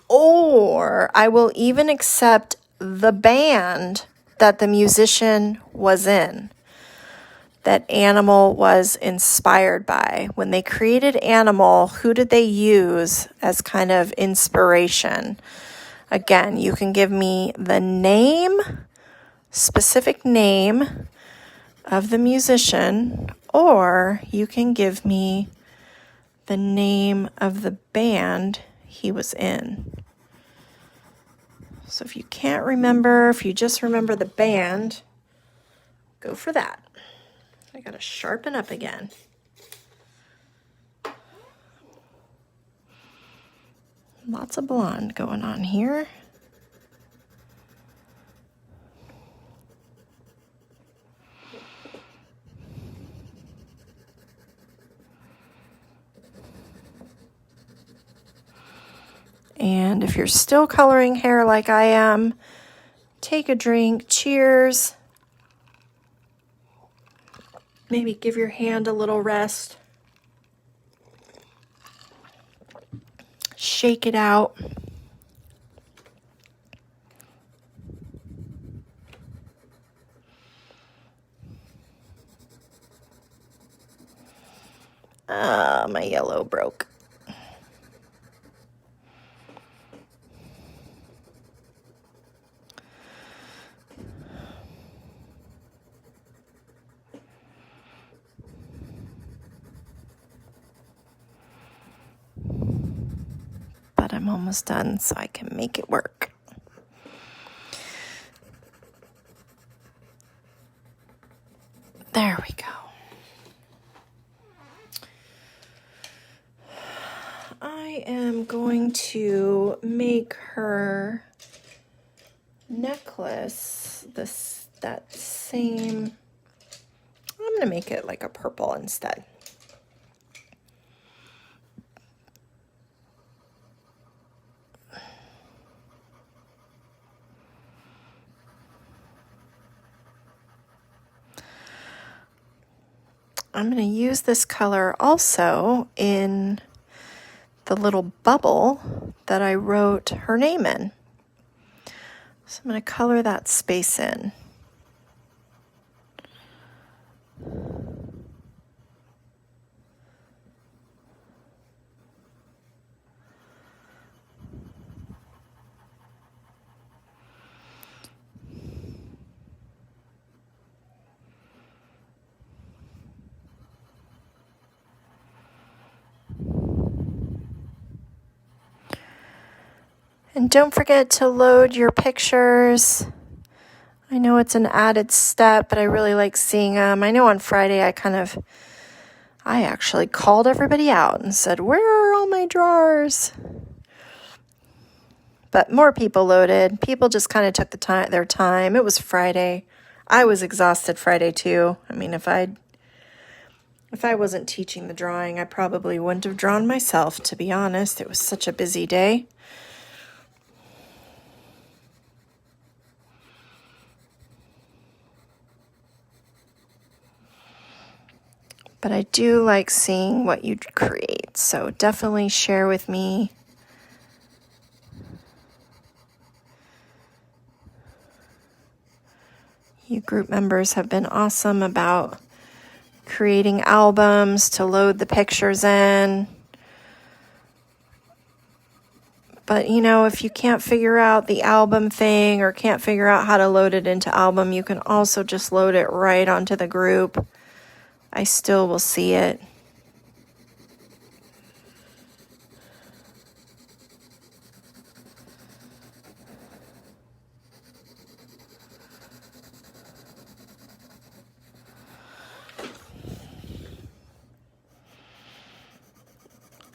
or I will even accept the band that the musician was in, that Animal was inspired by. When they created Animal, who did they use as kind of inspiration? Again, you can give me the name, specific name of the musician, or you can give me the name of the band he was in. So if you can't remember, if you just remember the band, go for that. I gotta sharpen up again. Lots of blonde going on here. And if you're still coloring hair like I am, take a drink. Cheers. Maybe give your hand a little rest. Shake it out. My yellow broke. But I'm almost done, so I can make it work. There we go. I am going to make her necklace that same. I'm going to make it like a purple instead. I'm going to use this color also in the little bubble that I wrote her name in. So I'm going to color that space in. And don't forget to load your pictures. I know it's an added step, but I really like seeing them. I know on Friday I actually called everybody out and said, where are all my drawers? But more people loaded. People just kind of took their time. It was Friday. I was exhausted Friday too. I mean, if I'd If I wasn't teaching the drawing, I probably wouldn't have drawn myself, to be honest. It was such a busy day. But I do like seeing what you create, so definitely share with me. You group members have been awesome about creating albums to load the pictures in. But, you know, if you can't figure out the album thing or can't figure out how to load it into album, you can also just load it right onto the group. I still will see it.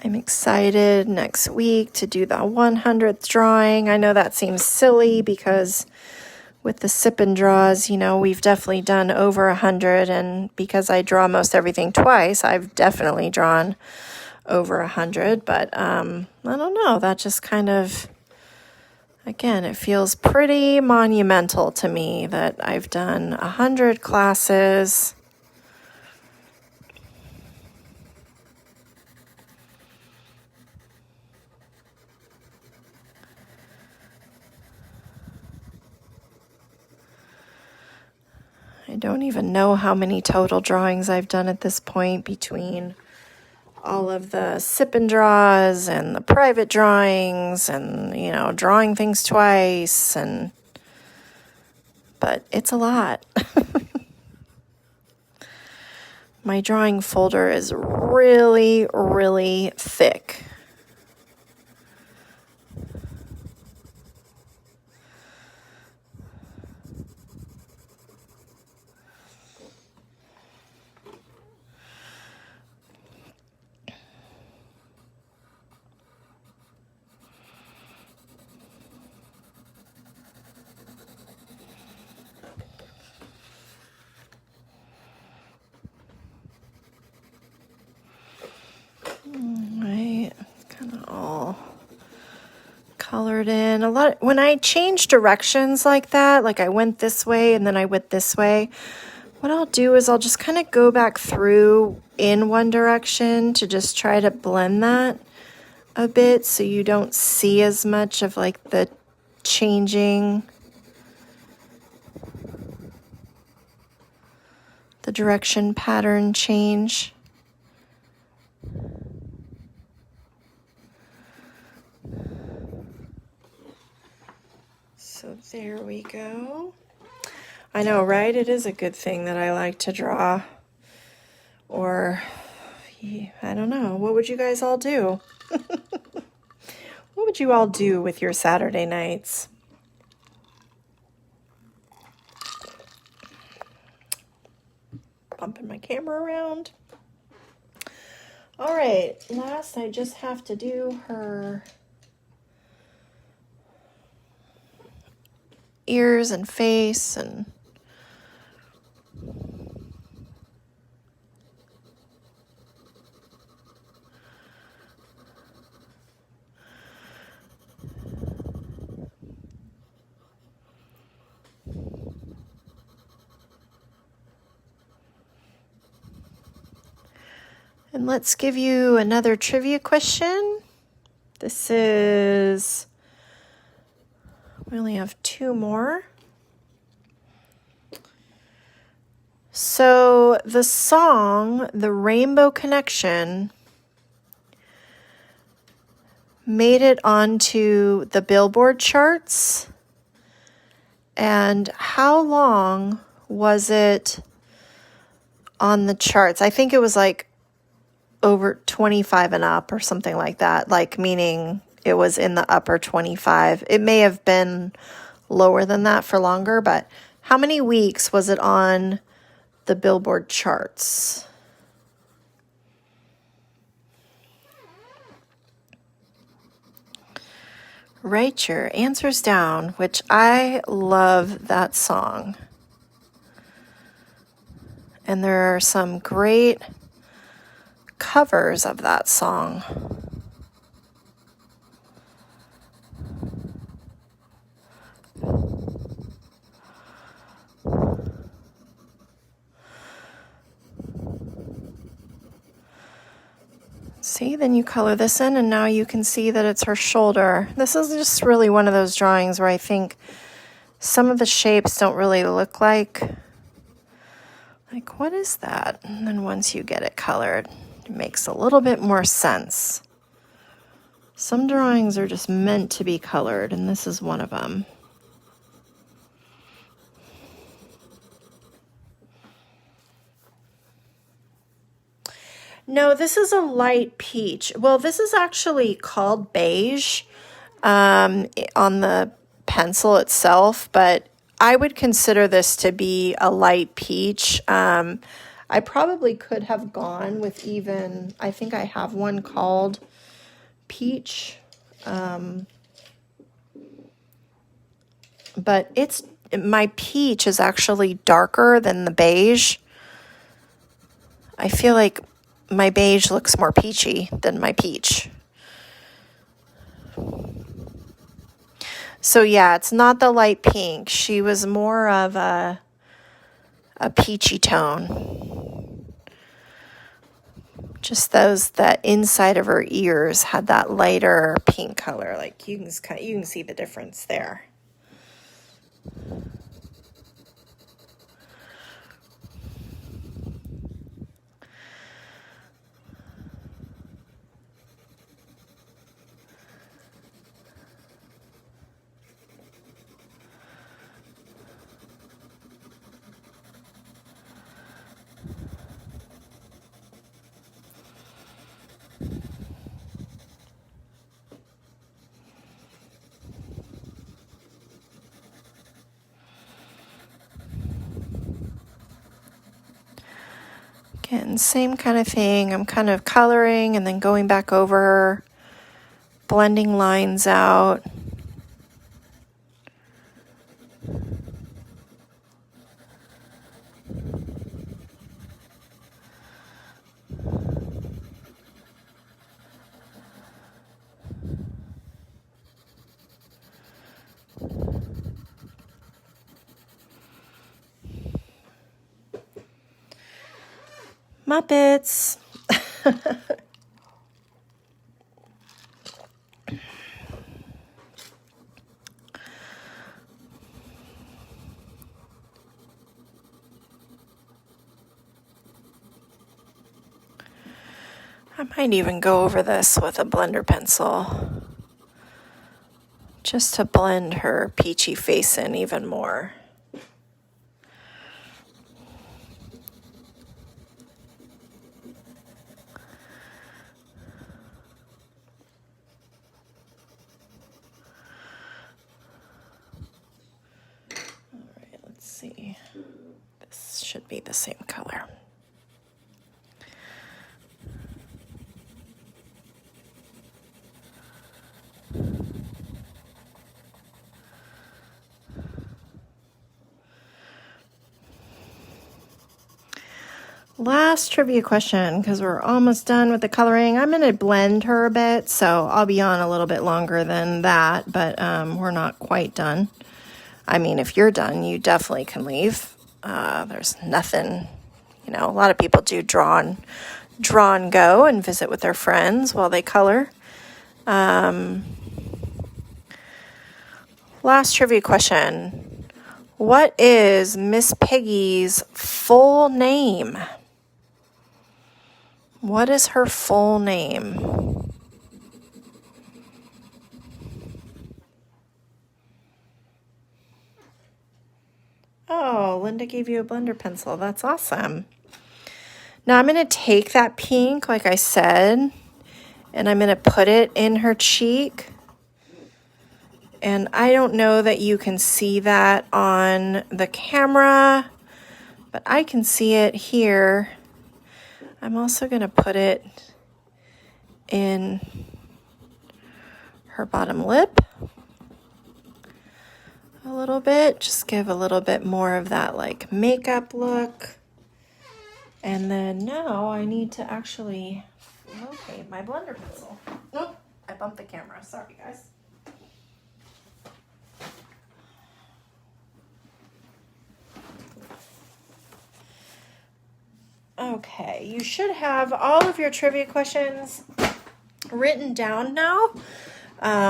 I'm excited next week to do the 100th drawing. I know that seems silly because with the sip and draws, you know, we've definitely done over 100, and because I draw most everything twice, I've definitely drawn over 100, but I don't know, that just kind of, again, it feels pretty monumental to me that I've done 100 classes. I don't even know how many total drawings I've done at this point between all of the sip and draws and the private drawings and, you know, drawing things twice, but it's a lot. My drawing folder is really, really thick. Right, kind of all colored in. When I change directions like that, like I went this way and then I went this way, what I'll do is I'll just kind of go back through in one direction to just try to blend that a bit so you don't see as much of like the changing, the direction pattern change. So there we go. I know, right? It is a good thing that I like to draw. Or, I don't know. What would you guys all do? What would you all do with your Saturday nights? Bumping my camera around. All right, last I just have to do her ears and face and let's give you another trivia question. We only have 2 more. So the song, The Rainbow Connection, made it onto the Billboard charts. And how long was it on the charts? I think it was like over 25 and up or something like that, like meaning it was in the upper 25. It may have been lower than that for longer, but how many weeks was it on the Billboard charts? Write your answers down, which I love that song. And there are some great covers of that song. See, then you color this in and now you can see that it's her shoulder. This is just really one of those drawings where I think some of the shapes don't really look like what is that? And then once you get it colored, it makes a little bit more sense. Some drawings are just meant to be colored, and this is one of them. No, this is a light peach. Well, this is actually called beige on the pencil itself, but I would consider this to be a light peach. I probably could have gone with even, I think I have one called peach. But my peach is actually darker than the beige. I feel like my beige looks more peachy than my peach. So yeah, it's not the light pink. She was more of a peachy tone. Just that inside of her ears had that lighter pink color. Like you can see the difference there. Again, same kind of thing. I'm kind of coloring and then going back over, blending lines out. Muppets. I might even go over this with a blender pencil just to blend her peachy face in even more. See, this should be the same color. Last trivia question, because we're almost done with the coloring. I'm going to blend her a bit, so I'll be on a little bit longer than that, but we're not quite done. I mean, if you're done, you definitely can leave. There's nothing, a lot of people do draw and go and visit with their friends while they color. Last trivia question. What is Miss Piggy's full name? What is her full name? Oh, Linda gave you a blender pencil. That's awesome. Now I'm going to take that pink, like I said, and I'm going to put it in her cheek. And I don't know that you can see that on the camera, but I can see it here. I'm also going to put it in her bottom lip a little bit, just give a little bit more of that makeup look. And then now I need to actually Okay, my blender pencil. Nope, I bumped the camera. Sorry, guys. Okay, you should have all of your trivia questions written down now.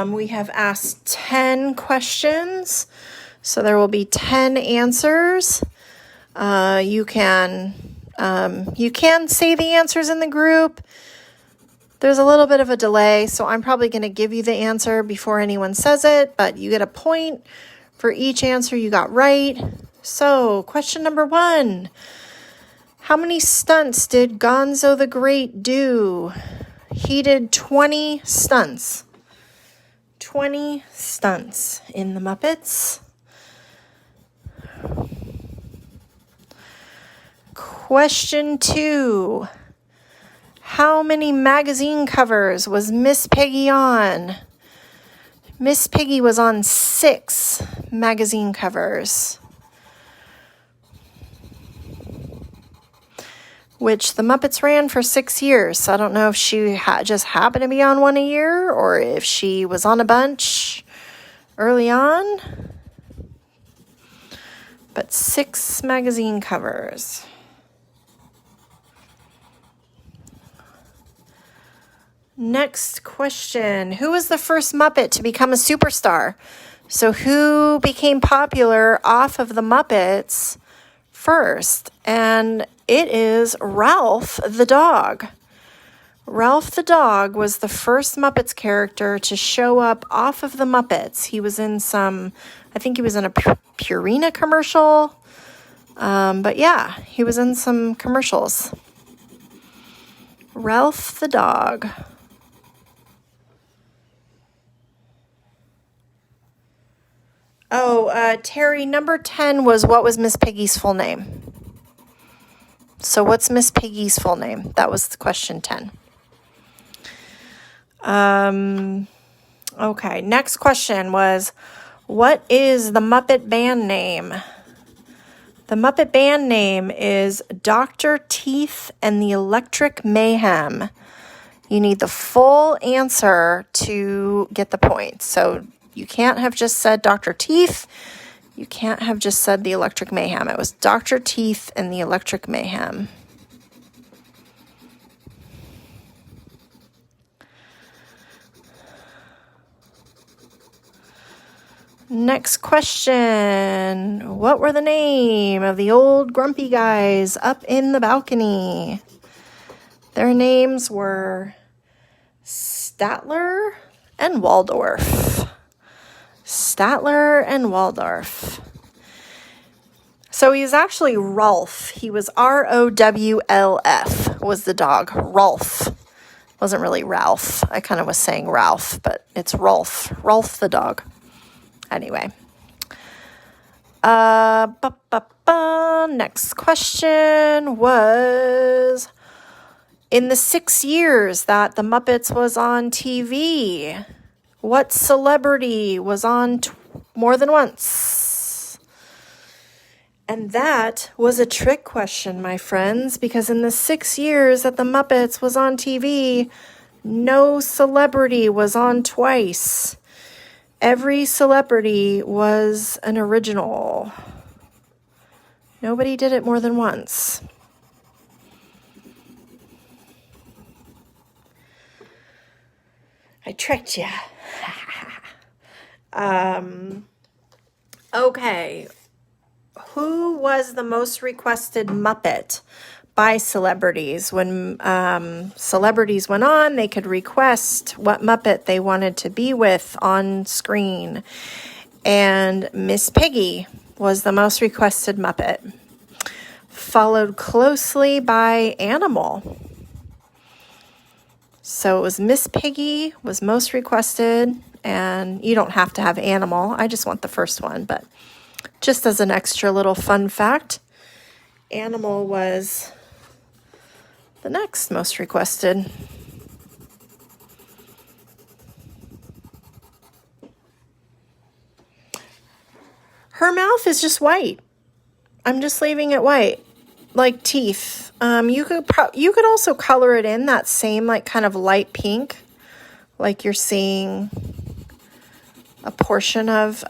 We have asked 10 questions, so there will be 10 answers. You can say the answers in the group. There's a little bit of a delay, so I'm probably going to give you the answer before anyone says it, but you get a point for each answer you got right. So, question number 1. How many stunts did Gonzo the Great do? He did 20 stunts. 20 stunts in the Muppets. Question 2. How many magazine covers was Miss Piggy on? Miss Piggy was on 6 magazine covers, which the Muppets ran for 6 years. So I don't know if she just happened to be on one a year or if she was on a bunch early on. But 6 magazine covers. Next question. Who was the first Muppet to become a superstar? So who became popular off of the Muppets first? And it is Ralph the dog. Ralph the dog was the first Muppets character to show up off of the Muppets. He was in I think he was in a Purina commercial. But yeah, he was in some commercials. Ralph the dog. Oh, Terry, number 10 was, what was Miss Piggy's full name? So what's Miss Piggy's full name? That was question 10. Okay, next question was, what is the Muppet band name? The Muppet band name is Dr. Teeth and the Electric Mayhem. You need the full answer to get the points. So you can't have just said Dr. Teeth. You can't have just said the Electric Mayhem. It was Dr. Teeth and the Electric Mayhem. Next question. What were the name of the old grumpy guys up in the balcony? Their names were Statler and Waldorf. Statler and Waldorf. So he's actually Rolf. He was R-O-W-L-F was the dog. Rolf. Wasn't really Ralph. I kind of was saying Ralph, but it's Rolf. Rolf the dog. Anyway. Next question was, in the 6 years that the Muppets was on TV, what celebrity was on more than once? And that was a trick question, my friends, because in the 6 years that the Muppets was on TV, no celebrity was on twice. Every celebrity was an original. Nobody did it more than once. I tricked you. Okay. Who was the most requested Muppet by celebrities? When celebrities went on, they could request what Muppet they wanted to be with on screen. And Miss Piggy was the most requested Muppet, followed closely by Animal. So it was Miss Piggy was most requested, and you don't have to have Animal. I just want the first one, but just as an extra little fun fact, Animal was the next most requested. Her mouth is just white. I'm just leaving it white. like teeth. You could also color it in that same like kind of light pink, like you're seeing a portion of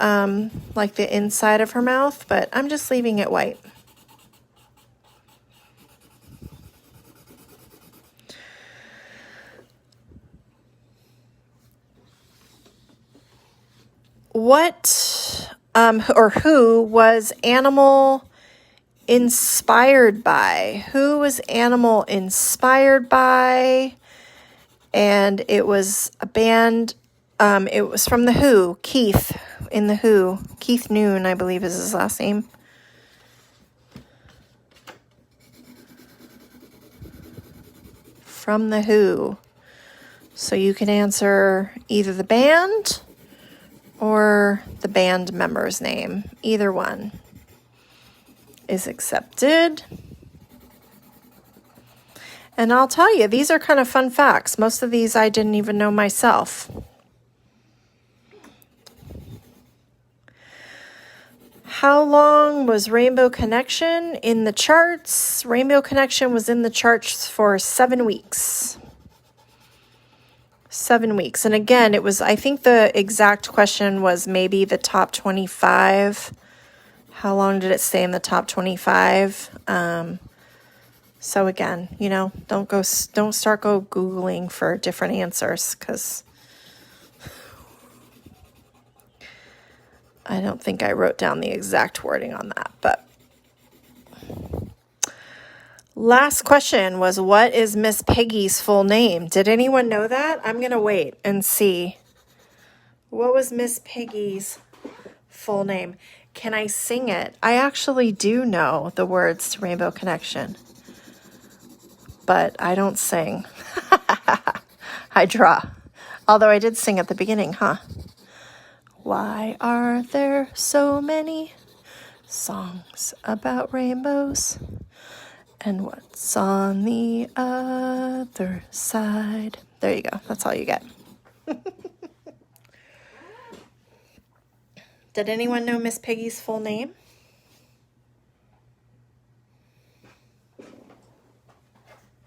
like the inside of her mouth, but I'm just leaving it white. What or who was Animal inspired by? Who was Animal inspired by? And it was a band, it was from The Who, Keith in The Who. Keith Noon, I believe is his last name. From The Who. So you can answer either the band or the band member's name. Either one is accepted. And I'll tell you, these are kind of fun facts. Most of these I didn't even know myself. How long was Rainbow Connection in the charts? Rainbow Connection was in the charts for 7 weeks. 7 weeks. And again, it was, I think the exact question was maybe the top 25. How long did it stay in the top 25? So again, you know, don't start Googling for different answers, because I don't think I wrote down the exact wording on that. But last question was, what is Miss Piggy's full name? Did anyone know that? I'm going to wait and see. What was Miss Piggy's full name? Can I sing it? I actually do know the words to Rainbow Connection, but I don't sing. I draw. Although I did sing at the beginning, huh? Why are there so many songs about rainbows? And what's on the other side? There you go. That's all you get. Did anyone know Miss Piggy's full name?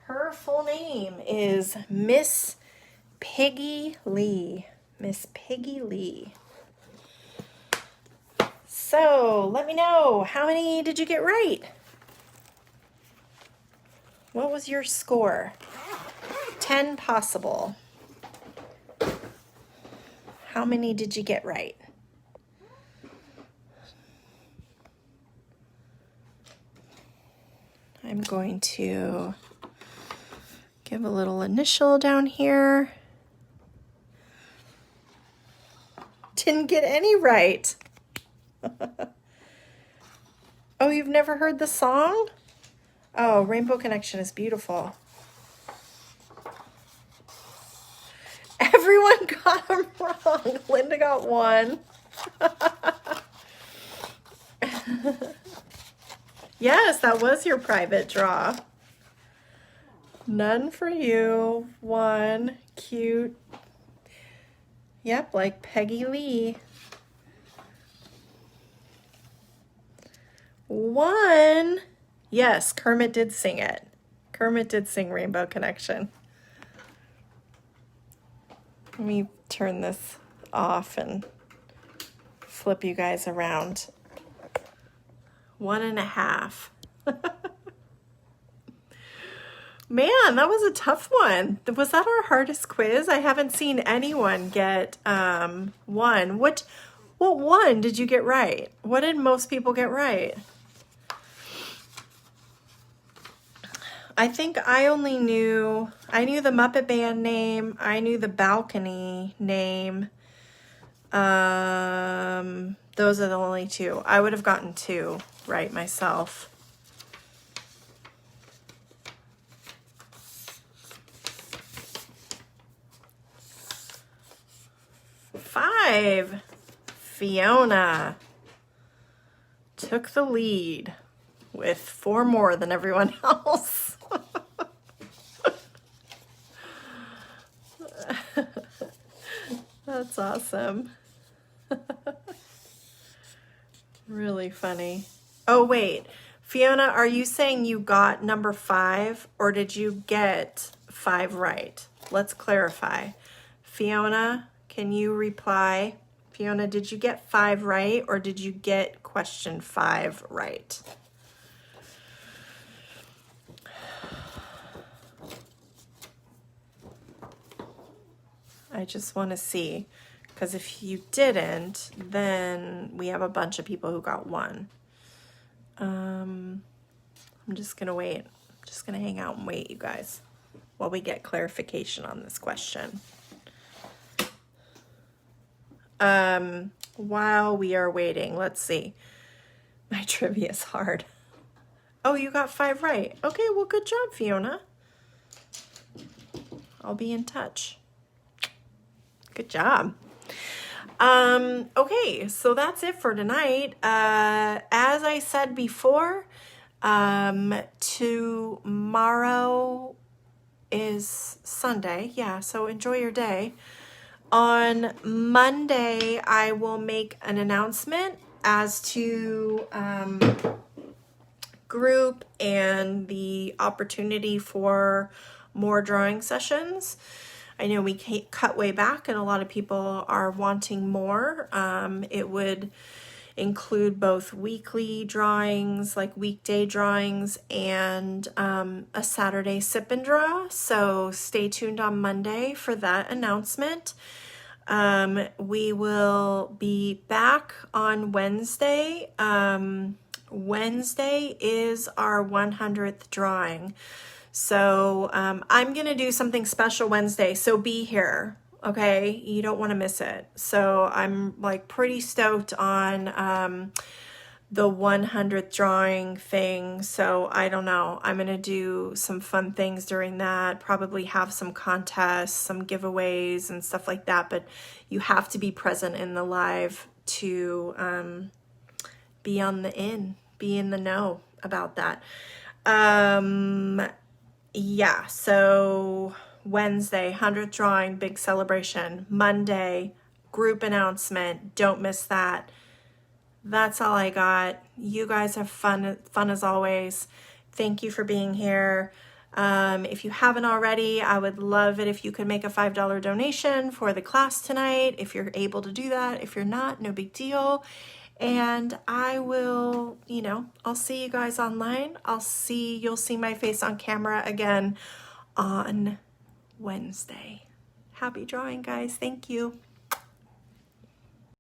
Her full name is Miss Piggy Lee. Miss Piggy Lee. So let me know, how many did you get right? What was your score? 10 possible. How many did you get right? I'm going to give a little initial down here. Didn't get any right. Oh, you've never heard the song? Oh, Rainbow Connection is beautiful. Everyone got them wrong. Linda got 1. Yes, that was your private draw. None for you. 1. Cute. Yep, like Peggy Lee. 1. Yes, Kermit did sing it. Kermit did sing Rainbow Connection. Let me turn this off and flip you guys around. 1.5. Man, that was a tough one. Was that our hardest quiz? I haven't seen anyone get 1. What 1 did you get right? What did most people get right? I think I knew the Muppet Band name. I knew the balcony name. Those are the only 2. I would have gotten 2 right myself. 5. Fiona took the lead with 4 more than everyone else. That's awesome. Really funny. Oh, wait. Fiona, are you saying you got number 5 or did you get 5 right? Let's clarify. Fiona, can you reply? Fiona, did you get 5 right or did you get question 5 right? I just want to see, because if you didn't, then we have a bunch of people who got 1. I'm just gonna wait. I'm just gonna hang out and wait, you guys, while we get clarification on this question. While we are waiting, let's see. My trivia is hard. Oh, you got 5 right. Okay, well, good job, Fiona. I'll be in touch. Good job. Okay, so that's it for tonight. As I said before, tomorrow is Sunday. Yeah, so enjoy your day. On Monday, I will make an announcement as to group and the opportunity for more drawing sessions. I know we cut way back and a lot of people are wanting more. It would include both weekly drawings, like weekday drawings, and a Saturday sip and draw. So stay tuned on Monday for that announcement. We will be back on Wednesday. Wednesday is our 100th drawing. So I'm going to do something special Wednesday, so be here, okay? You don't want to miss it. So I'm like pretty stoked on the 100th drawing thing. So I don't know. I'm going to do some fun things during that, probably have some contests, some giveaways and stuff like that. But you have to be present in the live to be in the know about that. Yeah, so Wednesday, 100th drawing, big celebration. Monday, group announcement. Don't miss that. That's all I got. You guys have fun as always. Thank you for being here. If you haven't already, I would love it if you could make a $5 donation for the class tonight, if you're able to do that. If you're not, no big deal. And I will, I'll see you guys online. You'll see my face on camera again on Wednesday. Happy drawing, guys. Thank you.